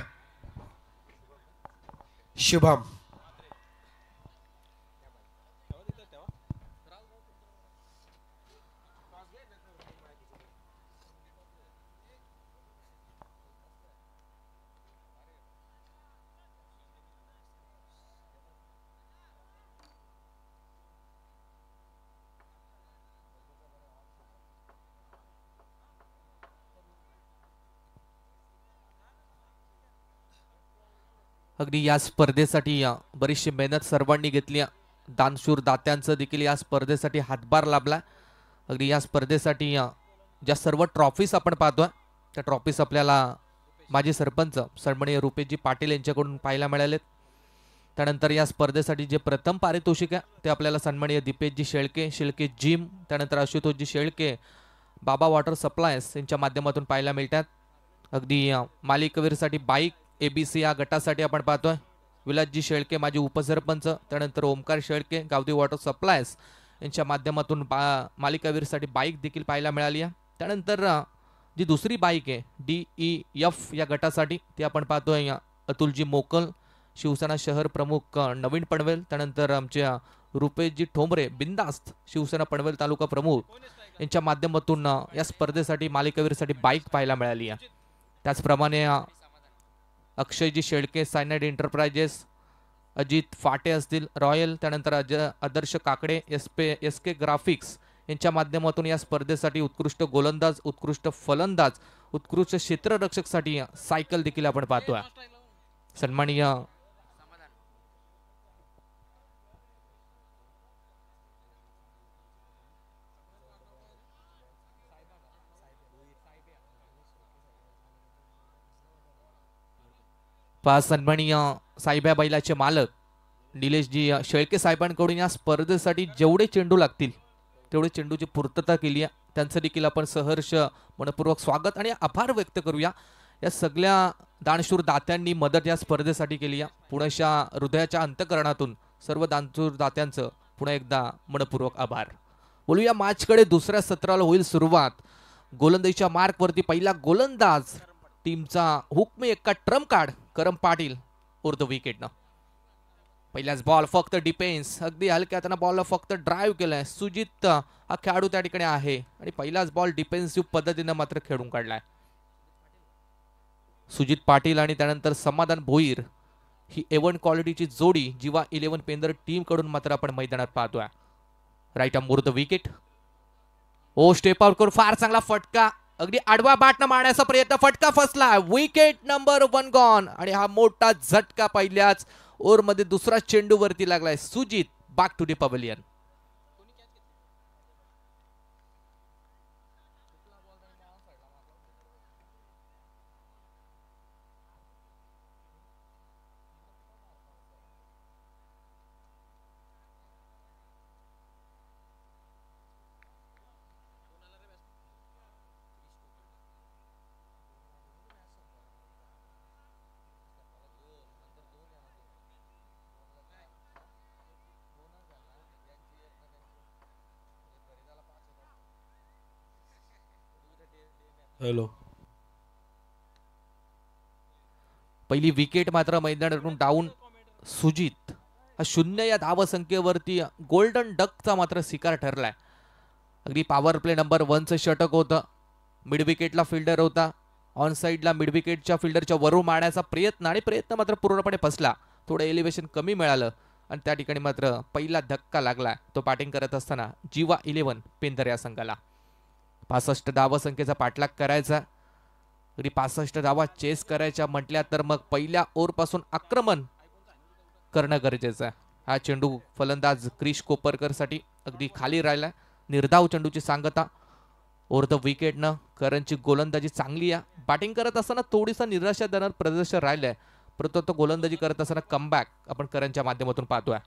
शुभम. अगदी या स्पर्धेसाठी बरीचशी मेहनत सर्वांनी घेतली. दानशूर दात्यांचं देखील या स्पर्धेसाठी हातभार लाभला. अगदी या स्पर्धेसाठी ज्या सर्व ट्रॉफीज आपण पाहतोय त्या ट्रॉफीज आपल्याला माजी सरपंच सन्माननीय रुपेशजी पाटील यांच्याकडून पाहायला मिळालेत. त्यानंतर या स्पर्धेसाठी जे प्रथम पारितोषिक आहे ते आपल्याला सन्माननीय दीपेशजी शेळके जिम, त्यानंतर आशुतोषजी शेळके बाबा वॉटर सप्लायर्स यांच्या माध्यमातून पाहायला मिळतात. अगदी मालिकवीरसाठी बाईक ABC या गटासाठी आपण पाहतोय विलासजी शेळके माजी उपसरपंच, त्यानंतर ओमकार शेळके गावठी वॉटर सप्लायर्स यांच्या माध्यमातून मालिकावीरसाठी बाईक देखील पाहायला मिळाली आहे. त्यानंतर जी दुसरी बाईक आहे DEF या गटासाठी ती आपण पाहतोय अतुलजी मोकल शिवसेना शहर प्रमुख नवीन पनवेल, त्यानंतर आमच्या रुपेशजी ठोंबरे बिंदास्त शिवसेना पनवेल तालुका प्रमुख यांच्या माध्यमातून या स्पर्धेसाठी मालिकावीरसाठी बाईक पाहायला मिळाली आहे. त्याचप्रमाणे अक्षयजी शेळके सायनाइड एंटरप्राइजेस, अजित फाटे असतील रॉयल, त्यानंतर आदर्श काकडे SK ग्राफिक्स यांच्या माध्यमातून या स्पर्धेसाठी उत्कृष्ट गोलंदाज, उत्कृष्ट फलंदाज, उत्कृष्ट क्षेत्ररक्षकसाठी सायकल देखील आपण पाहतोय. सन्माननीय सन्माननीय साहेबा बैलाचे मालक निलेशजी शेळके साहेबांकडून या स्पर्धेसाठी जेवढे चेंडू लागतील तेवढे चेंडूची पूर्तता केली आहे. त्यांचं देखील आपण सहर्ष मनपूर्वक स्वागत आणि आभार व्यक्त करूया. या सगळ्या दानशूर दात्यांनी मदत या स्पर्धेसाठी केली आहे. पुण्याच्या हृदयाच्या अंतकरणातून सर्व दानशूर दात्यांचं पुन्हा एकदा मनपूर्वक आभार. बोलूया मॅचकडे. दुसऱ्या सत्राला होईल सुरुवात. गोलंदाजीच्या मार्कवरती पहिला गोलंदाज टीमचा हुकमी एक्का ट्रम्प कार्ड करम पाटील उर्द विकेटनं. पहिल्याच बॉल फक्त डिफेन्स, अगदी हलक्या हाताने बॉलला फक्त ड्राईव्ह केलाय. सुजित हा खेळाडू त्या ठिकाणी आहे आणि पहिलाच बॉल डिफेन्सिव्ह पद्धतीने मात्र खेळून काढलाय. सुजित पाटील आणि त्यानंतर समाधान भोईर ही A1 क्वालिटीची जोडी जीवा 11 पेंदर टीम कडून मात्र आपण मैदानात पाहतोय. Right arm the wicket. Oh step out करून फार चांगला फटका, अगदी आडवा बॅटनं मारण्याचा प्रयत्न, फटका फसला. विकेट नंबर 1 गॉन आणि हा मोठा झटका पहिल्याच ओव्हर मध्ये दुसरा चेंडू वरती लागलाय. Sujit back to the pavilion. Hello. पहिली विकेट मात्र मैदानातून डाऊन. सुजित हा 0 या धावसंख्येवरती गोल्डन डकचा मात्र शिकार ठरलाय. अगदी पॉवर प्ले नंबर 1चं षटक होतं. मिड विकेटला फिल्डर होता. ऑन साईडला मिड विकेटच्या फिल्डरच्या वरून मारण्याचा प्रयत्न मात्र पूर्णपणे फसला. थोडं एलिव्हेशन कमी मिळालं आणि त्या ठिकाणी मात्र पहिला धक्का लागला. तो बॅटिंग करत असताना जीवा 11 पेंदर या संघाला 65 धावसंख्येचा पाठलाग करायचा. अगदी 65 धावा चेस करायच्या म्हटल्या तर मग पहिल्या ओव्हर पासून आक्रमण करणं गरजेचं आहे. हा चेंडू फलंदाज क्रिश कोपरकर साठी अगदी खाली राहिलाय. निर्धाव चेंडूची सांगता. ओव्हर द विकेटनं करणची गोलंदाजी चांगली आहे. बॅटिंग करत असताना थोडीसा निराशाजनक प्रदर्शन राहिलंय, परंतु तो गोलंदाजी करत असताना कमबॅक आपण करणच्या माध्यमातून पाहतोय.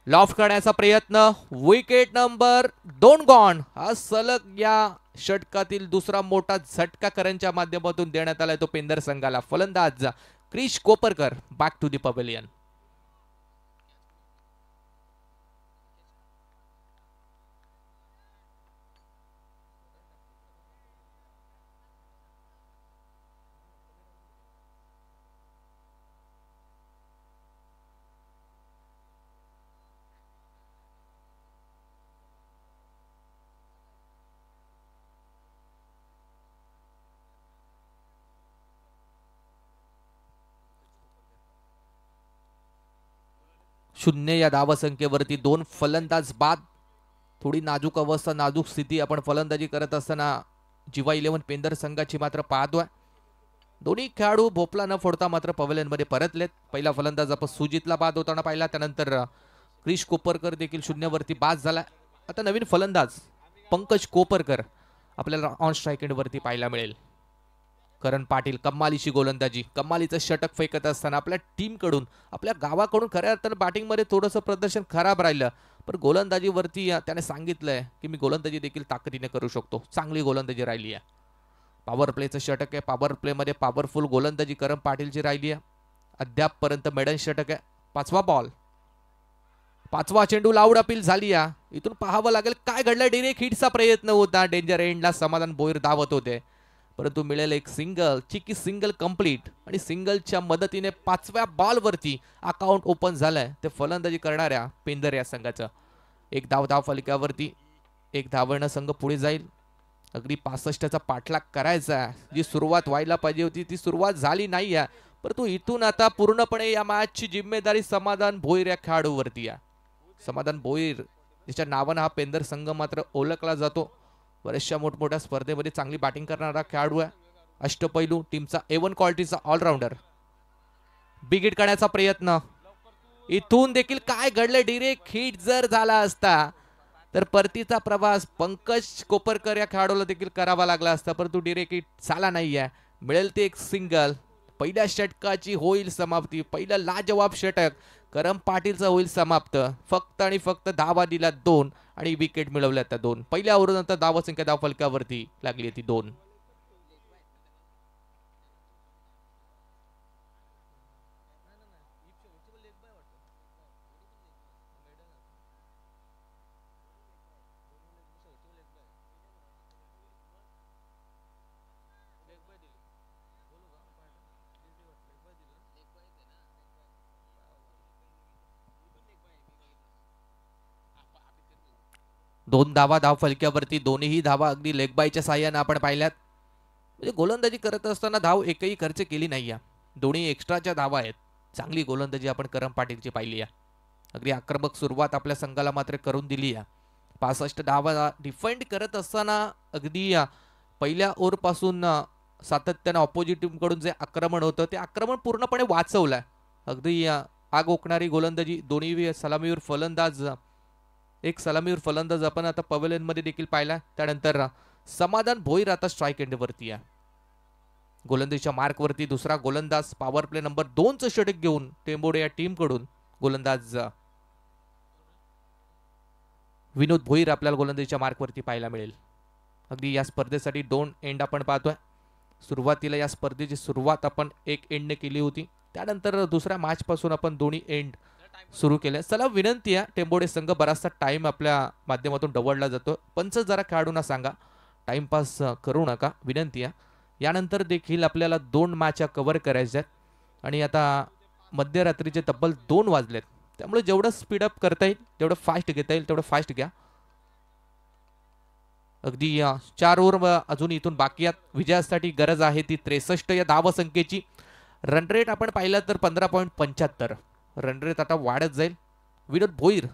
लॉफ्ट करण्याचा प्रयत्न. Wicket number 2 gone. हा सलग या षटकातील दुसरा मोठा झटका करणच्या माध्यमातून देण्यात आलाय तो पेंदर संघाला. फलंदाज Krish Koparkar back to the pavilion. शून्य या धावसंख्येवरती 2 फलंदाज बाद. थोडी नाजूक अवस्था, नाजूक स्थिती आपण फलंदाजी करत असताना जीवा 11 पेंदर संघाची मात्र पाहतोय. दोन्ही खेळाडू भोपला न फोडता मात्र पवेलियनमध्ये परतलेत. पहिला फलंदाज आपण सुजितला बाद होताना पाहिला, त्यानंतर क्रिश कोपरकर देखील शून्यावरती बाद झाला. आता नवीन फलंदाज पंकज कोपरकर आपल्याला ऑन स्ट्राईक एंडवरती पाहायला मिळेल. करण पाटील कम्मालीची गोलंदाजी, कम्मालीचं षटक फेकत असताना आपल्या टीमकडून, आपल्या गावाकडून खऱ्या अर्थानं बॅटिंगमध्ये थोडंसं प्रदर्शन खराब राहिलं, पण गोलंदाजीवरती त्याने सांगितलंय की मी गोलंदाजी देखील ताकदीने करू शकतो. चांगली गोलंदाजी राहिली आहे. पॉवर प्लेचं षटक आहे. पॉवर प्लेमध्ये पॉवरफुल गोलंदाजी करण पाटीलची राहिली आहे. अद्यापपर्यंत मेडन षटक आहे. 5वा बॉल, 5वा चेंडू लाऊड अपील झाली आहे. इथून पाहावं लागेल काय घडलं. डायरेक्ट हिटचा प्रयत्न होता. डेंजर एंडला समाधान भोईर धावत होते, परंतु मिळेल एक सिंगल. चिकी सिंगल कंप्लीट आणि सिंगलच्या मदतीने 5व्या बॉलवरती अकाउंट ओपन झालंय ते फलंदाजी करणाऱ्या पेंदर या संघाचं. एक धाव फलकावरती, एक धावणं संघ पुढे जाईल. अगदी 65चा पाठलाग करायचा. जी सुरुवात व्हायला पाहिजे होती ती सुरुवात झाली नाही आहे, परंतु इथून आता पूर्णपणे या मॅचची जिम्मेदारी समाधान भोईर या खेळाडूवरती आहे. समाधान भोईर ज्याच्या नावानं हा पेंदर संघ मात्र ओळखला जातो. बऱ्याचशा मोठमोठ्या स्पर्धेमध्ये चांगली बॅटिंग करणारा खेळाडू आहे. अष्टपैलू, टीमचा A1 क्वालिटीचा ऑलराऊंडर. बिग हिट करण्याचा प्रयत्न, इथून देखील काय घडले. डिरेक्ट हिट जर झाला असता तर परतीचा प्रवास पंकज कोपरकर या खेळाडूला देखील करावा लागला असता, परंतु डिरेक्ट हिट झाला नाहीये. मिळेल ते एक सिंगल. पहिल्या षटकाची होईल समाप्ती. पहिलं लाजवाब षटक करम पाटीलचं होईल समाप्त. फक्त आणि फक्त धावा दिल्या 2 आणि विकेट मिळवल्या त्या 2. पहिल्या ओव्हरनंतर धावसंख्या धाव फलकावरती लागली ती 2. दोन धावा धाव फलक्यावरती. दोन्हीही धावा अगदी लेग बायच्या साह्यानं आपण पाहिल्यात. म्हणजे गोलंदाजी करत असताना धाव एकही खर्च केली नाही आहे. दोन्ही एक्स्ट्राच्या धावा आहेत. चांगली गोलंदाजी आपण करम पाटीलची पाहिली आहे. अगदी आक्रमक सुरुवात आपल्या संघाला मात्र करून दिली आहे. 65 धावा डिफेंड करत असताना अगदी पहिल्या ओव्हरपासून सातत्यानं ऑपोजिट टीमकडून जे आक्रमण होतं ते आक्रमण पूर्णपणे वाचवलंय. अगदी आग ओकणारी गोलंदाजी. दोन्ही सलामीवर फलंदाज, एक सलामीवर फलंदाज आपण आता पवेलियनमध्ये देखील पाहिला. त्यानंतर समाधान भोईर आता स्ट्राईक एंडवरती आहे. गोलंदाजीच्या मार्कवरती दुसरा गोलंदाज पॉवर प्ले नंबर 2चं षटक घेऊन टेंबोडे या टीमकडून गोलंदाज विनोद भोईर आपल्याला गोलंदाजीच्या मार्कवरती पाहायला मिळेल. अगदी या स्पर्धेसाठी 2 एंड आपण पाहतोय. सुरुवातीला या स्पर्धेची सुरुवात आपण 1 एंडने केली होती. त्यानंतर दुसऱ्या मॅच पासून आपण दोन्ही एंड सुरू केले. चला विनंती आहे, टेंबोडे संघ बराचसा टाइम आपल्या माध्यमातून डवळला जातो. पंच जरा खेळाडूंना सांगा टाइमपास करू नका, विनंती आहे. यानंतर देखील आपल्याला 2 मॅच कव्हर करायच्या आहेत आणि आता मध्यरात्रीचे तब्बल 2 वाजलेत. त्यामुळे जेवढं स्पीडअप करता येईल तेवढं फास्ट घेता येईल तेवढं फास्ट घ्या. अगदी 4 ओव्हर अजून इथून बाकी आहेत. विजयासाठी गरज आहे ती 63 या धावसंख्येची. रन रेट आपण पाहिला तर 15.75. रन रेट आता वाढत जाईल. विनोद भोईर,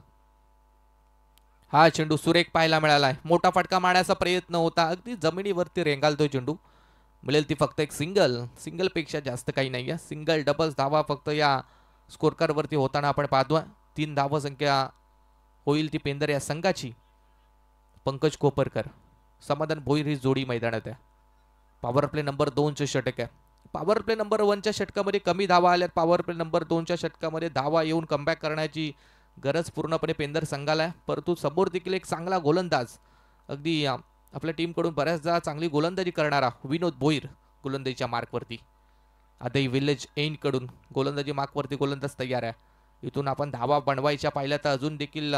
हा चेंडू सुरेख पाहायला मिळालाय. मोठा फटका मारण्याचा प्रयत्न होता. अगदी जमिनीवरती रेंगाळतोय चेंडू. मिळेल ती फक्त एक सिंगल. सिंगल पेक्षा जास्त काही नाही आहे. सिंगल डबल्स धावा फक्त या स्कोर कार्डवरती होताना आपण पाहतोय. 3 धावसंख्या होईल ती पेंदर या संघाची. पंकज कोपरकर, समाधान भोईर ही जोडी मैदानात आहे. पॉवर प्ले नंबर 2चे षटक आहे. पॉवर प्ले नंबर 1च्या षटकामध्ये कमी धावा आल्यात. पॉवर प्ले नंबर 2च्या षटकामध्ये धावा येऊन कमबॅक करण्याची गरज पूर्णपणे पेंदर संघाला आहे. परंतु समोर देखील एक चांगला गोलंदाज, अगदी आपल्या टीमकडून बऱ्याचदा चांगली गोलंदाजी करणारा विनोद भोईर गोलंदाजीच्या मार्कवरती. आदई विलेज एंड कडून गोलंदाजी मार्कवरती गोलंदाज तयार आहे. इथून आपण धावा बनवायच्या पाहिल्या तर अजून देखील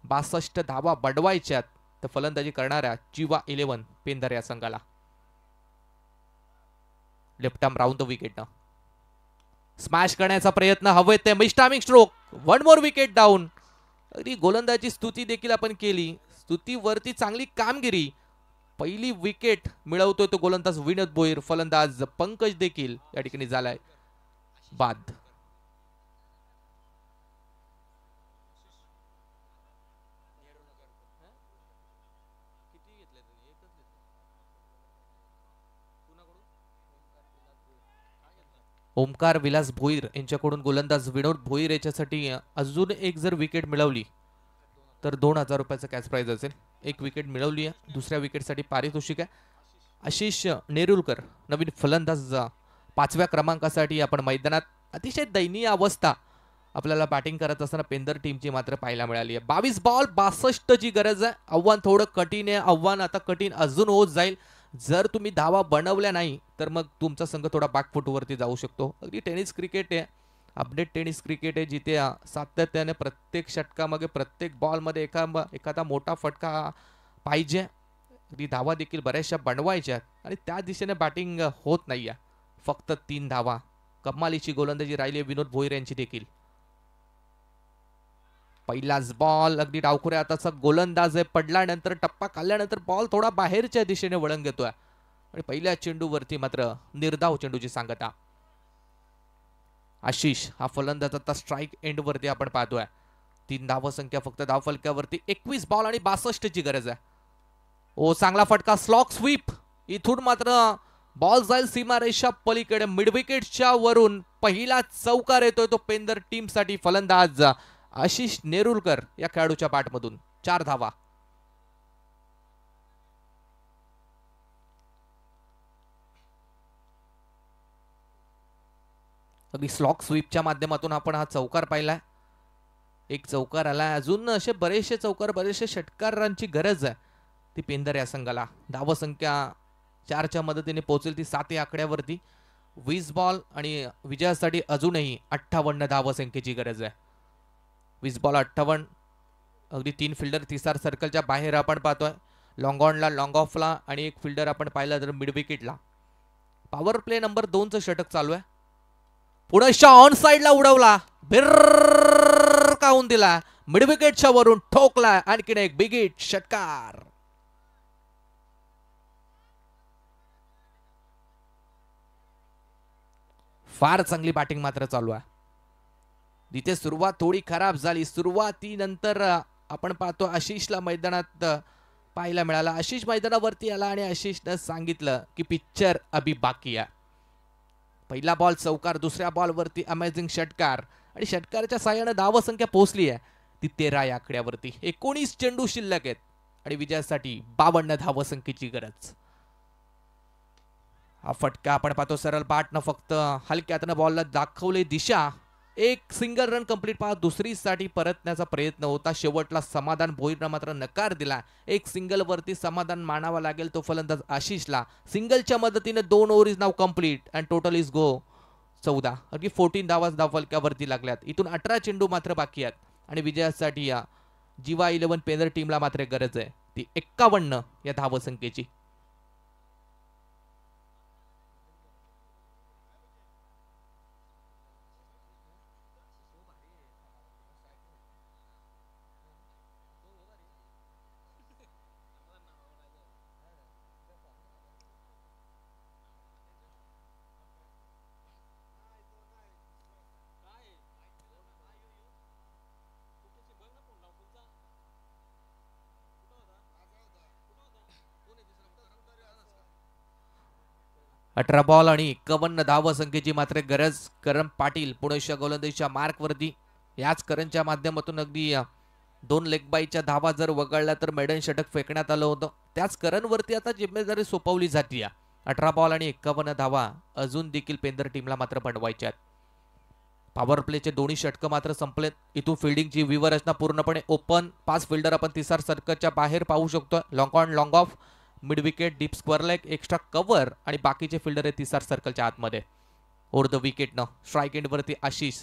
62 धावा बनवायच्यात. तर फलंदाजी करणाऱ्या चिवा 11 पेंदर या संघाला. Left arm round the wicket ना स्मॅश करण्याचा प्रयत्न हवेत ते मिस्टामिंग स्ट्रोक. 1 more wicket down. अगदी गोलंदाजी स्तुती देखील आपण केली. स्तुतीवरती चांगली कामगिरी. पहिली विकेट मिळवतोय तो गोलंदाज विनोद भोईर. फलंदाज पंकज देखील या ठिकाणी झालाय बाद. ओमकार विलास भोईर यांच्याकडून गोलंदाज विनोद भोईर याच्यासाठी अजून एक जर विकेट मिळवली तर 2,000 रुपयाचं कॅश प्राइज असेल. एक विकेट मिळवली आहे, दुसऱ्या विकेटसाठी पारितोषिक आहे. आशिष नेरुलकर नवीन फलंदाज 5व्या क्रमांकासाठी आपण मैदानात. अतिशय दयनीय अवस्था आपल्याला बॅटिंग करत असताना पेंदर टीमची मात्र पाहायला मिळाली आहे. 22 बॉल 62 ची गरज आहे. आव्हान थोडं कठीण आहे. आव्हान आता कठीण अजून होत जाईल. जर तुम्ही धावा बनवल्या नाही तर मग तुमचा संघ थोडा बॅकफुटवरती जाऊ शकतो. अगदी टेनिस क्रिकेट आहे, अपडेट टेनिस क्रिकेट आहे, जिथे सातत्याने प्रत्येक षटकामागे प्रत्येक बॉलमध्ये एखादा मोठा फटका पाहिजे. अगदी धावा देखील बऱ्याचशा बनवायच्या आणि त्या दिशेने बॅटिंग होत नाही आहे. फक्त 3 धावा. कमालीची गोलंदाजी राहिली आहे विनोद भोईर यांची देखील. पहिलाच बॉल अगदी डावखुऱ्या हाताचा गोलंदाज आहे. पडल्यानंतर टप्पा खाल्ल्यानंतर बॉल थोडा बाहेरच्या दिशेने वळण घेतोय आणि पहिल्या चेंडूवरती मात्र निर्धाव चेंडूची सांगता. आशिष हा फलंदाज आता स्ट्राईक एंड वरती आपण पाहतोय. 3 धावसंख्या फक्त धावफलकावरती. 21 बॉल आणि 62 ची गरज आहे. ओ चांगला फटका, स्लॉक स्वीप. इथून मात्र बॉल जाईल सीमारेषा पलीकडे. मिडविकेटच्या वरून पहिला चौकार येतोय तो पेंदर टीम साठी. फलंदाज आशिष नेरुलकर या खेळाडूच्या बॅटमधून 4 धावा. अगदी स्लॉक स्वीपच्या माध्यमातून आपण हा चौकार पाहिलाय. एक चौकार आलाय. अजून असे बरेचसे चौकार, बरेचसे षटकारांची गरज आहे ती पेंदर या संघाला. धावसंख्या 4च्या मदतीने पोहोचेल ती 7 या आकड्यावरती. 20 बॉल आणि विजयासाठी अजूनही 58 धावसंख्येची गरज आहे. 20 बॉल 58. अगदी 3 फिल्डर तिसार सर्कलच्या बाहेर आपण पाहतोय. लॉंग ऑनला, लॉंग ऑफला आणि एक फिल्डर आपण पाहिला तर मिड विकेटला. पॉवर प्ले नंबर 2चं षटक चालू आहे. पुढे ऑन साइडला उडवला, भिरकावून दिला, मिड विकेटच्या वरून ठोकला. आणखीन एक बिग हिट षटकार. फार चांगली बॅटिंग मात्र चालू आहे. तिथे सुरुवात थोडी खराब झाली. सुरुवातीनंतर आपण पाहतो आशिषला मैदानात पाहायला मिळाला. आशिष मैदानावरती आला आणि आशिषनं सांगितलं की पिक्चर अभी बाकी आहे. पहिला बॉल चौकार, दुसऱ्या बॉलवरती अमेझिंग षटकार आणि षटकाराच्या साह्यानं धावसंख्या पोहोचली आहे ती 13 या आकड्यावरती. 19 चेंडू शिल्लक आहेत आणि विजयासाठी 52 धावसंख्येची गरज. हा फटका आपण पाहतो सरळ बॅटनं फक्त हलक्यातनं बॉलला दाखवले दिशा. एक सिंगल रन कंप्लीट पाहत दुसरीसाठी परतण्याचा प्रयत्न होता. शेवटला समाधान भोईरनं मात्र नकार दिला. एक सिंगल वरती समाधान मानावा लागेल तो फलंदाज आशिषला. सिंगलच्या मदतीने 2 over is now complete and total is go 14. अगदी 14 धावाच धावफलकावरती लागल्यात. इथून 18 चेंडू मात्र बाकी आहेत आणि विजयासाठी या जीवा 11 पेंदर टीमला मात्र गरज आहे ती 51 या धावसंख्येची. अठरा बॉल आणि 51 धावसंख्येची मात्र गरज. करण पाटील पुणेच्या गोलंदाजीच्या मार्कवरती. याच करणच्या माध्यमातून अगदी 2 लेग बाईच्या धावा जर वगळल्या तर मेडन षटक फेकण्यात आलं होतं. त्याच करणवरती आता जिम्मेदारी सोपवली जाते. 18 बॉल आणि 51 धावा अजून देखील पेंदर टीमला मात्र बनवायच्या आहेत. पॉवर प्लेचे दोन्ही षटकं मात्र संपलेत. इथून फिल्डिंगची व्यूहरचना पूर्णपणे ओपन. 5 फिल्डर आपण तिसार सर्कलच्या बाहेर पाहू शकतो. Long on, long off, mid wicket, deep square leg, extra cover आणि बाकीचे फिल्डर आहे तिसार सर्कलच्या आतमध्ये. ओव्हर द विकेटनं स्ट्राईक एंडवरती आशिष.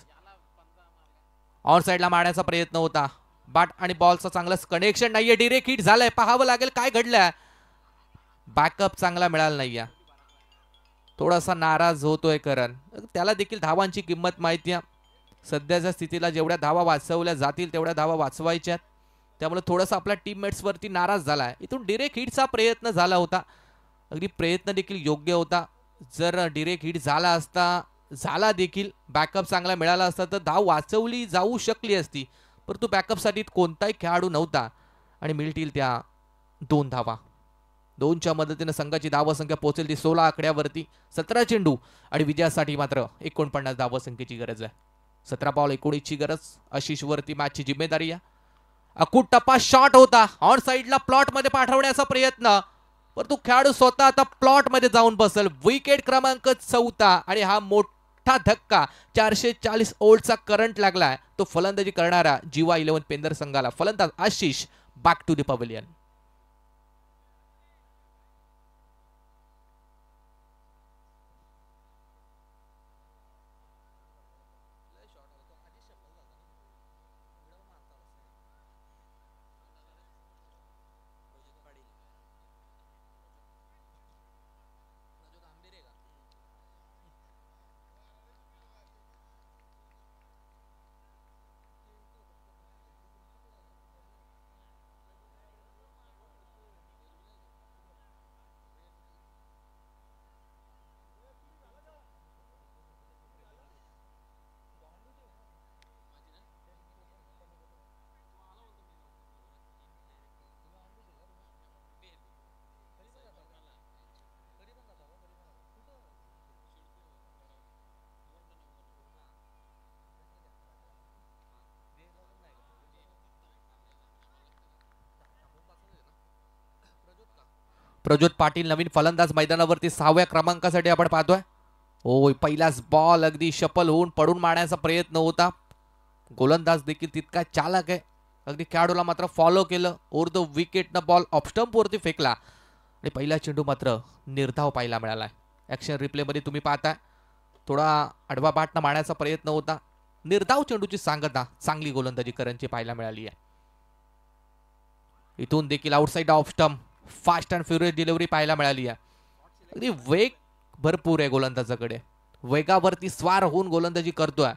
ऑन साइडला मारण्याचा प्रयत्न होता. बॅट आणि बॉलचं चांगलं कनेक्शन नाहीये. डिरेक्ट हिट झालंय. पाहावं लागेल काय घडलंय. बॅकअप चांगला मिळाला नाहीये. थोडासा नाराज होतोय करण. त्याला देखील धावांची किंमत माहिती आहे. सध्याच्या स्थितीला जेवढ्या धावा वाचवल्या जातील तेवढ्या धावा वाचवायच्या. त्यामुळे थोडासा आपल्या टीममेट्सवरती नाराज झालाय. इथून डिरेक्ट हिटचा प्रयत्न झाला होता. अगदी प्रयत्न देखील योग्य होता. जर डिरेक्ट हिट झाला असता, झाला देखील, बॅकअप चांगला मिळाला असता तर धाव वाचवली जाऊ शकली असती. परंतु बॅकअपसाठी कोणताही खेळाडू नव्हता आणि मिळतील त्या 2 धावा. 2च्या मदतीने संघाची धावसंख्या पोहोचेल ती 16 आकड्यावरती. 17 चेंडू आणि विजयासाठी मात्र 49 धावसंख्येची गरज आहे. 17 बॉल 19 ची गरज. आशिष वरती मॅचची जिम्मेदारी आहे. अकूट टप्पा शॉट होता ऑन साइडला प्लॉट मध्ये पाठवण्याचा प्रयत्न, परंतु खेळाडू स्वतः आता प्लॉट मध्ये जाऊन बसेल. विकेट क्रमांक 14 आणि हा मोठा धक्का. 440 ओल्डचा करंट लागलाय. तो फलंदाजी करणारा जीवा 11 पेंदर संघाला. फलंदाज Ashish back to the pavilion. Prajyot Patil नवीन फलंदाज मैदानावरती 6व्या क्रमांकासाठी आपण पाहतोय. ओय पहिलाच बॉल अगदी शफल होऊन पडून मारण्याचा प्रयत्न होता. गोलंदाज देखील तितका चालक आहे. अगदी खेळाडूला मात्र फॉलो केलं. ओव्हर द विकेटनं बॉल ऑफस्टंप वरती फेकला आणि पहिला चेंडू मात्र निर्धाव पाहायला मिळाला. ऍक्शन रिप्ले मध्ये तुम्ही पाहताय थोडा आडवा बाटनं मारण्याचा प्रयत्न होता. निर्धाव चेंडूची सांगता चांगली गोलंदाजी करंची पाहायला मिळाली आहे. इथून देखील outside off stump fast and furious delivery पाहायला मिळाली आहे. अगदी वेग भरपूर आहे गोलंदाजाकडे. वेगावरती स्वार होऊन गोलंदाजी करतोय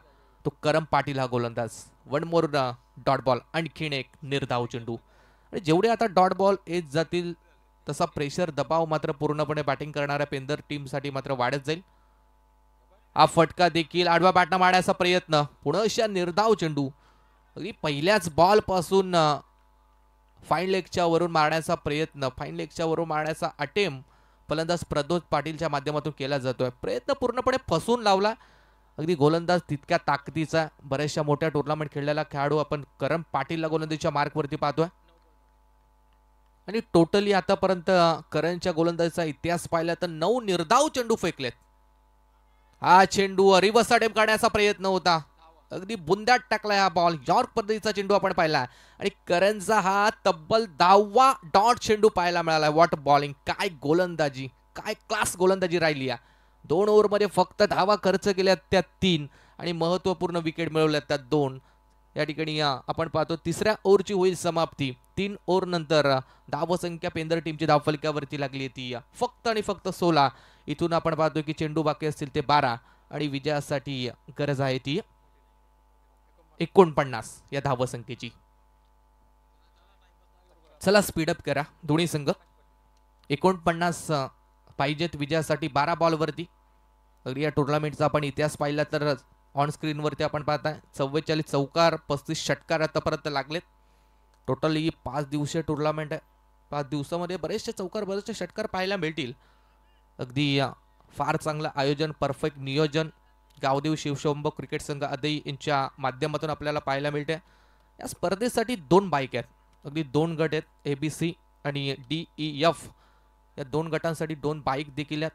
तो करम पाटील हा गोलंदाज. One more dot ball. आणखीन एक निर्धाव चेंडू. आणि जेवढे आता डॉट बॉल येत जातील तसा प्रेशर दबाव मात्र पूर्णपणे बॅटिंग करणाऱ्या पेंदर टीमसाठी मात्र वाढत जाईल. हा फटका देखील आडवा बॅटनं मारण्याचा प्रयत्न. पुन्हा निर्धाव चेंडू. अगदी पहिल्याच बॉल पासून फाईन लेगच्या वरून मारण्याचा प्रयत्न. फाईन लेगच्या वरून मारण्याचा अटेम्प्ट फलंदाज प्रज्योत पाटीलच्या माध्यमातून केला जातोय. प्रयत्न पूर्णपणे फसून लावला. अगदी गोलंदाज तितक्या ताकदीचा. बऱ्याचशा मोठ्या टुर्नामेंट खेळलेला खेळाडू आपण करम पाटीलला गोलंदाजीच्या मार्कवरती पाहतोय. आणि टोटली आतापर्यंत करणच्या गोलंदाजीचा इतिहास पाहिला तर 9 निर्धाव चेंडू फेकलेत. हा चेंडू रिव्हर्स अटेम्प्ट करण्याचा प्रयत्न होता. अगदी बुंद्यात टाकलाय हा बॉल. यॉर्क पद्धतीचा चेंडू आपण पाहिला आणि करणचा हा तब्बल 10वा डॉट चेंडू पाहायला मिळाला. What bowling. काय गोलंदाजी. काय क्लास गोलंदाजी राहिली आहे. 2 ओव्हरमध्ये फक्त धावा खर्च केल्यात त्या 3 आणि महत्वपूर्ण विकेट मिळवल्यात त्या 2. या ठिकाणी आपण पाहतो तिसऱ्या ओव्हरची होईल समाप्ती. 3 ओव्हर नंतर धावसंख्या पेंदर टीमची धावफलकावरती लागली ती फक्त आणि फक्त 16. इथून आपण पाहतो की चेंडू बाकी असतील ते 12 आणि विजयासाठी गरज आहे ती 49 या धावसंख्येची. चला स्पीडअप करा दोन्ही संघ. 49 पाहिजेत विजयासाठी 12 बॉलवरती. अगदी या टुर्नामेंटचा आपण इतिहास पाहिला तर ऑन स्क्रीनवरती आपण पाहताय 44 चौकार 35 षटकार आतापर्यंत लागलेत. टोटली 5 दिवसीय टुर्नामेंट आहे. 5 दिवसामध्ये बरेचसे चौकार बरेचसे षटकार पाहायला मिळतील. अगदी फार चांगलं आयोजन परफेक्ट नियोजन गावदेव शिवशंभो क्रिकेट संघ आदई यांच्या माध्यमातून आपल्याला पाहायला मिळते. या स्पर्धेसाठी 2 बाईक आहेत. अगदी 2 गट आहेत. ABC आणि DEF या 2 गटांसाठी 2 बाईक देखील आहेत.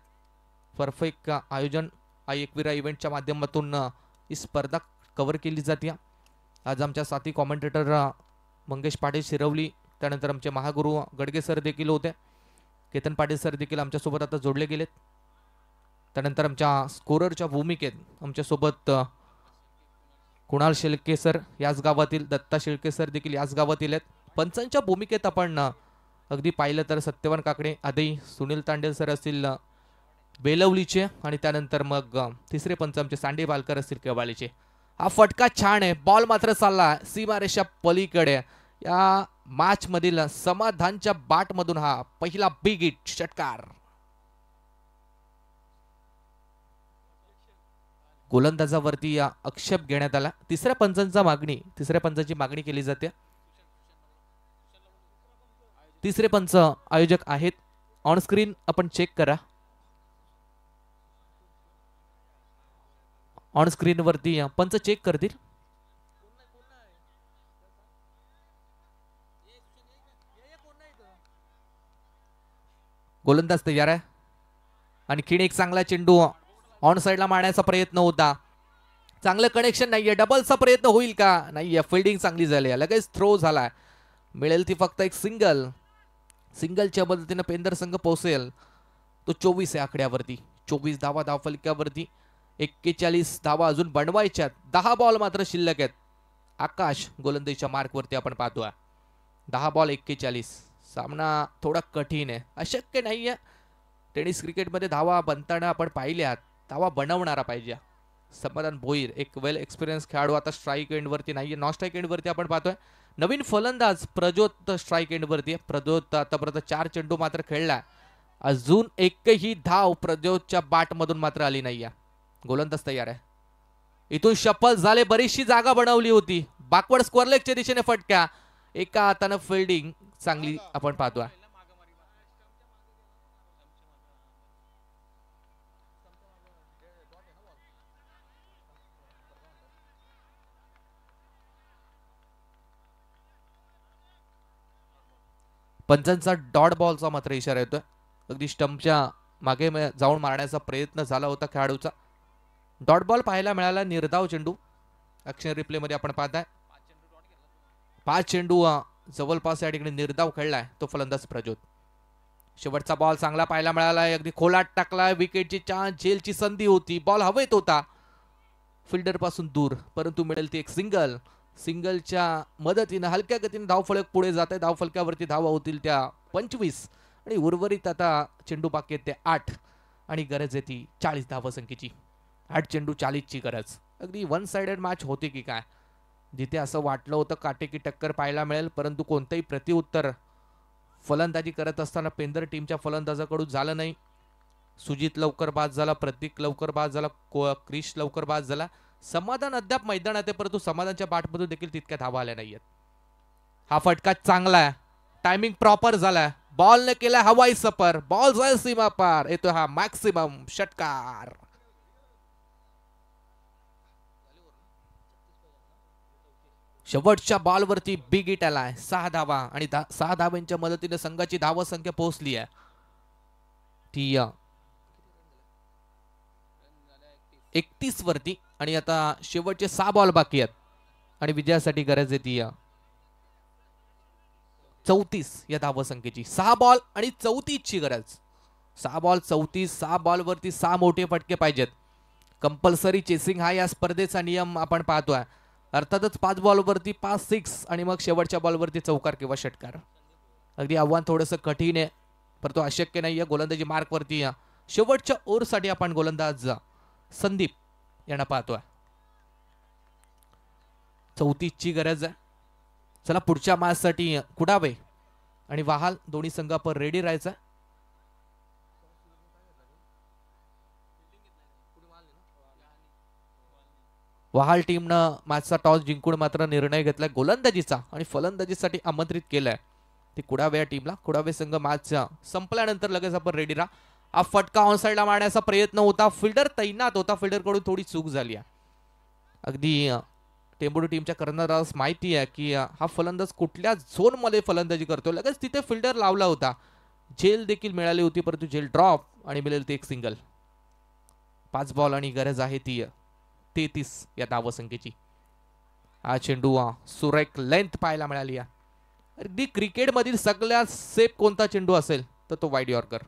परफेक्ट आयोजन एकविरा इव्हेंटच्या माध्यमातून ही स्पर्धा कव्हर केली जाते. आज आमच्या साथी कॉमेंटेटर मंगेश पाटील शिरवली, त्यानंतर आमचे महागुरु गडगे सर देखील होते. केतन पाटील सर देखील आमच्यासोबत आता जोडले गेलेत. त्यानंतर आमच्या स्कोररच्या भूमिकेत आमच्यासोबत कुणाल शेळके सर याच गावातील, दत्ता शेळके सर देखील याच गावातील आहेत. पंचांच्या भूमिकेत आपण अगदी पाहिलं तर सत्यवान काकडे आदई, सुनील तांडेल सर असतील बेलवलीचे आणि त्यानंतर मग तिसरे पंच आमचे सांडे बालकर असतील केवाळीचे. हा फटका छान आहे. बॉल मात्र चालला सीमारेषा पलीकडे. या मॅच मधील समाधानच्या बाट मधून हा पहिला बिग हिट षटकार. गोलंदाजावरती या आक्षेप घेण्यात आला. तिसऱ्या पंचांची मागणी केली जाते. तिसरे पंच आयोजक आहेत ऑन स्क्रीन आपण चेक करा. ऑन स्क्रीन वरती पंच चेक करतील. गोलंदाज तयार आहे. आणखीन एक चांगला चेंडू ऑन साइडला मारण्याचा प्रयत्न होता. चांगलं कनेक्शन नाहीये. डबलचा प्रयत्न होईल का? नाहीये. फिल्डिंग चांगली झाली आहे. लगेच थ्रो झालाय. मिळेल ती फक्त एक सिंगलच्या मदतीने पेंदर संघ पोहोचेल. तो 24 आहे आकड्यावरती. 24 धावा धाव फलक्यावरती. 41 धावा अजून बनवायच्यात. 10 बॉल मात्र शिल्लक आहेत. आकाश गोलंदाजीच्या मार्कवरती आपण पाहतोय. 10 बॉल 41. सामना थोडा कठीण आहे. अशक्य नाहीये. टेनिस क्रिकेटमध्ये धावा बनताना आपण पाहिल्यात. धावा बनवणारा पाहिजे. समाधान भोईर एक वेल एक्सपिरियन्स खेळाडू आता स्ट्राईक एंडवरती नाहीये. नॉन स्ट्राईक एंडवरती आपण पाहतोय. नवीन फलंदाज प्रज्योत स्ट्राईक एंडवरती आहे. प्रज्योत आतापर्यंत 4 चेंडू मात्र खेळला. अजून एकही धाव प्रज्योतच्या बॅटमधून मात्र आली नाहीये. गोलंदाज तयार आहे. इथून शफल झाले. बरीचशी जागा बनवली होती. बॅकवर्ड स्क्वेअर लेगच्या दिशेने फटका. एका हातानं फिल्डिंग चांगली आपण पाहतोय. पंचांचा डॉट बॉलचा मात्र इशारा येतोय. अगदी स्टंपच्या मागे जाऊन मारण्याचा प्रयत्न झाला होता खेळाडूचा. डॉट बॉल पाहायला मिळाला. निर्धाव चेंडू ऍक्शन रिप्ले मध्ये आपण पाहताय. 5 चेंडू जवळपास या ठिकाणी निर्धाव खेळलाय तो फलंदाज प्रज्योत. शेवटचा बॉल चांगला पाहायला मिळालाय. अगदी खोलात टाकलाय. विकेटची चान्स झेलची संधी होती. बॉल हवेत होता फिल्डर पासून दूर, परंतु मिळेल ती एक सिंगलच्या मदतीने हलक्या गतीने धावफलक पुढे जात आहे. धावफलकावरती धावा होतील त्या 25 आणि उर्वरित आता चेंडू बाकी आहेत ते 8 आणि गरज आहे ती 40 धावसंख्येची. 8 चेंडू 40 ची गरज. अगदी वन साइडेड मॅच होती की काय, जिथे असं वाटलं होतं काटेकी टक्कर पाहायला मिळेल, परंतु कोणतेही प्रतिउत्तर फलंदाजी करत असताना पेंदर टीमच्या फलंदाजाकडून झालं नाही. सुजित लवकर बाद झाला. प्रतीक लवकर बाद झाला. क्रिश लवकर बाद झाला. समाधान अद्याप मैदानात आहे, परंतु समाधानच्या बॅटमधून देखील तितक्या धावा आल्या नाहीयेत. हा फटका चांगला आहे. टायमिंग प्रॉपर झालाय. बॉलने केला हवाई सफर. बॉल जाईल सीमा पार. येतो हा मॅक्सिमम षटकार. शेवटच्या बॉलवरती बिग हिट आलाय. 6 धावा आणि 6 धावांच्या मदतीने संघाची धावसंख्या पोहोचली आहे ती 31 वरती. आणि आता शेवटचे 6 बॉल बाकी आहेत आणि विजयासाठी गरज आहे ती 34 या धावसंख्येची. 6 बॉल आणि 34 ची गरज. 6 बॉल 34. 6 बॉल वरती 6 मोठे फटके पाहिजेत. कंपल्सरी चेसिंग हा या स्पर्धेचा नियम आपण पाहतोय. अर्थातच 5 बॉल वरती 5 6 आणि मग शेवटच्या बॉलवरती चौकार किंवा षटकार. अगदी आव्हान थोडंसं कठीण आहे, परंतु अशक्य नाहीये. गोलंदाजी मार्क वरती शेवटच्या ओव्हरसाठी आपण गोलंदाज संदीप यांना पाहतोय. 34 ची गरज आहे. चला पुढच्या मॅचसाठी कुडावे आणि वाहाल दोन्ही संघ आपण रेडी राहायचं. वहाल टीमनं मॅचचा टॉस जिंकून मात्र निर्णय घेतलाय गोलंदाजीचा आणि फलंदाजीसाठी आमंत्रित केलंय ती कुडावे या टीमला. कुडावे संघ मॅच संपल्यानंतर लगेच आपण रेडी राहा. हा फटका ऑन साइडला मारण्याचा प्रयत्न होता. फिल्डर तैनात होता. फिल्डर कडून थोडी चूक झाली आहे. अगदी टेंबुर्णी टीमच्या कर्णधारास माहिती आहे की हा फलंदाज कुठल्या झोन मध्ये फलंदाजी करतो. लगेच तिथे फिल्डर लावला होता. झेल देखील मिळाली होती, परंतु झेल ड्रॉप आणि मिळेल ती एक सिंगल. 5 बॉल आणि गरज आहे ती 33 या धावसंख्येची. हा चेंडू सुरेख लेंथ पाहायला मिळाली आहे. अगदी क्रिकेटमधील सगळ्यात सेफ कोणता चेंडू असेल तर तो वाईड यॉर्कर.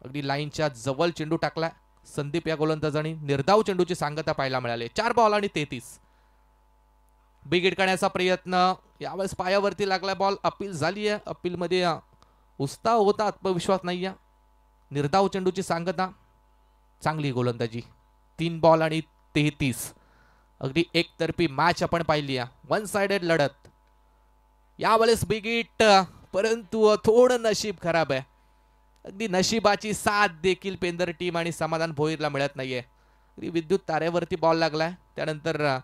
अगदी लाईनच्या जवळ चेंडू टाकलाय संदीप या गोलंदाजाने. निर्धाव चेंडूची सांगता पाहायला मिळाली. 4 बॉल आणि 33. बिग हिट करण्याचा प्रयत्न यावेळेस पायावरती लागला. बॉल अपील झाली आहे. अपील मध्ये उत्साह होता, आत्मविश्वास नाही आहे. निर्धाव चेंडूची सांगता, चांगली गोलंदाजी. 3 बॉल आणि 33. अगदी एकतर्फी मॅच आपण पाहिली आहे. वन साइडेड लढत. यावेळेस बिग हिट, परंतु थोडं नशीब खराब आहे. अगदी नशिबाची साथ देखील पेंदर टीम आणि समाधान भोईरला मिळत नाहीये. अगदी विद्युत तारेवरती बॉल लागलाय. त्यानंतर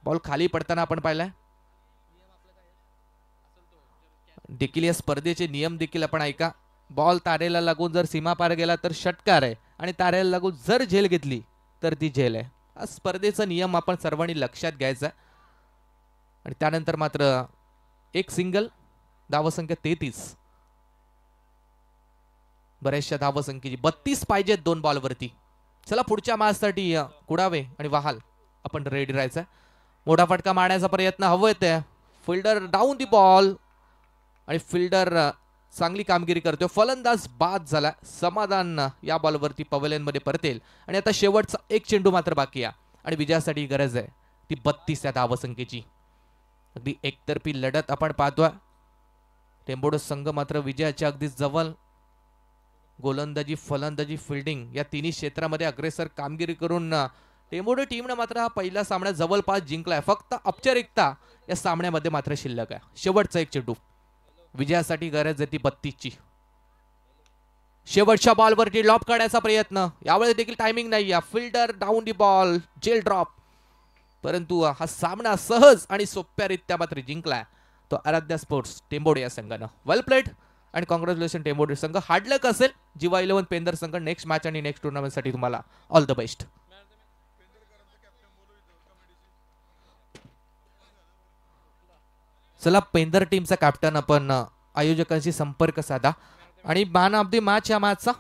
बॉल खाली पडताना आपण पाहिलाय. देखील या स्पर्धेचे नियम देखील आपण ऐका. बॉल तारेला लागून जर सीमा पार गेला तर षटकार आहे आणि तारेला लागून जर झेल घेतली तर ती झेल आहे. हा स्पर्धेचा नियम आपण सर्वांनी लक्षात घ्यायचा आहे. आणि त्यानंतर मात्र एक सिंगल, धावसंख्या 33. बऱ्याचशा धावसंख्येची 32 पाहिजेत 2 बॉलवरती. चला पुढच्या मॅचसाठी कुडावे आणि वाहाल आपण रेडी राहायचं. मोठा फटका मारण्याचा प्रयत्न हवं येते. फिल्डर डाऊन दी बॉल आणि फिल्डर चांगली कामगिरी करतोय. फलंदाज बाद झाला. समाधान या बॉलवरती पवेलियन मध्ये परतेल आणि आता शेवटचा एक चेंडू मात्र बाकी आहे आणि विजयासाठी गरज आहे ती 32 या धावसंख्येची. अगदी एकतर्फी लढत आपण पाहतोय. टेंबोडे संघ मात्र विजयाच्या अगदी जवळ. गोलंदाजी, फलंदाजी, फिल्डिंग या तिन्ही क्षेत्रामध्ये अग्रेसर कामगिरी करून टेंबोडे टीमनं मात्र हा पहिला सामना जवळपास जिंकलाय. फक्त औपचारिकता या सामन्यामध्ये मात्र शिल्लक आहे. शेवटचा एक चेंडू, विजयासाठी गरज आहे ती 32 ची. शेवटच्या बॉलवरती लॉप करण्याचा प्रयत्न, यावेळी देखील टायमिंग नाही. फिल्डर डाऊन दी बॉल, जेल ड्रॉप. परंतु हा सामना सहज आणि सोप्यारित्या मात्र जिंकलाय तो आराध्या स्पोर्ट्स टेंबोडे या संघानं. वेल प्लेड आणि कॉंग्रॅच्युलेशन टेंबोडे संघ. हार्ड लक असेल जीवा 11 पेंदर संघ नेक्स्ट मॅच आणि नेक्स्ट टुर्नामेंट साठी. तुम्हाला ऑल द बेस्ट. चला पेंदर टीमचा कॅप्टन आपण आयोजकांशी संपर्क साधा आणि मॅन ऑफ द मॅच या मॅचचा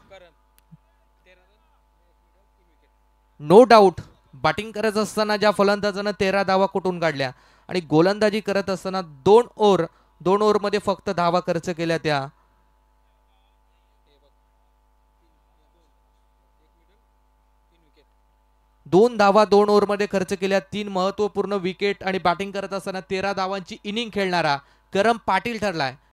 नो डाऊट बॅटिंग करत असताना ज्या फलंदाजानं 13 धावा कुठून काढल्या आणि गोलंदाजी करत असताना 2 ओव्हरमध्ये फक्त धावा खर्च केल्या त्या 2 धावा 2 ओव्हरमध्ये खर्च केल्या. 3 महत्वपूर्ण विकेट आणि बॅटिंग करत असताना 13 धावांची इनिंग खेळणारा करम पाटील ठरलाय.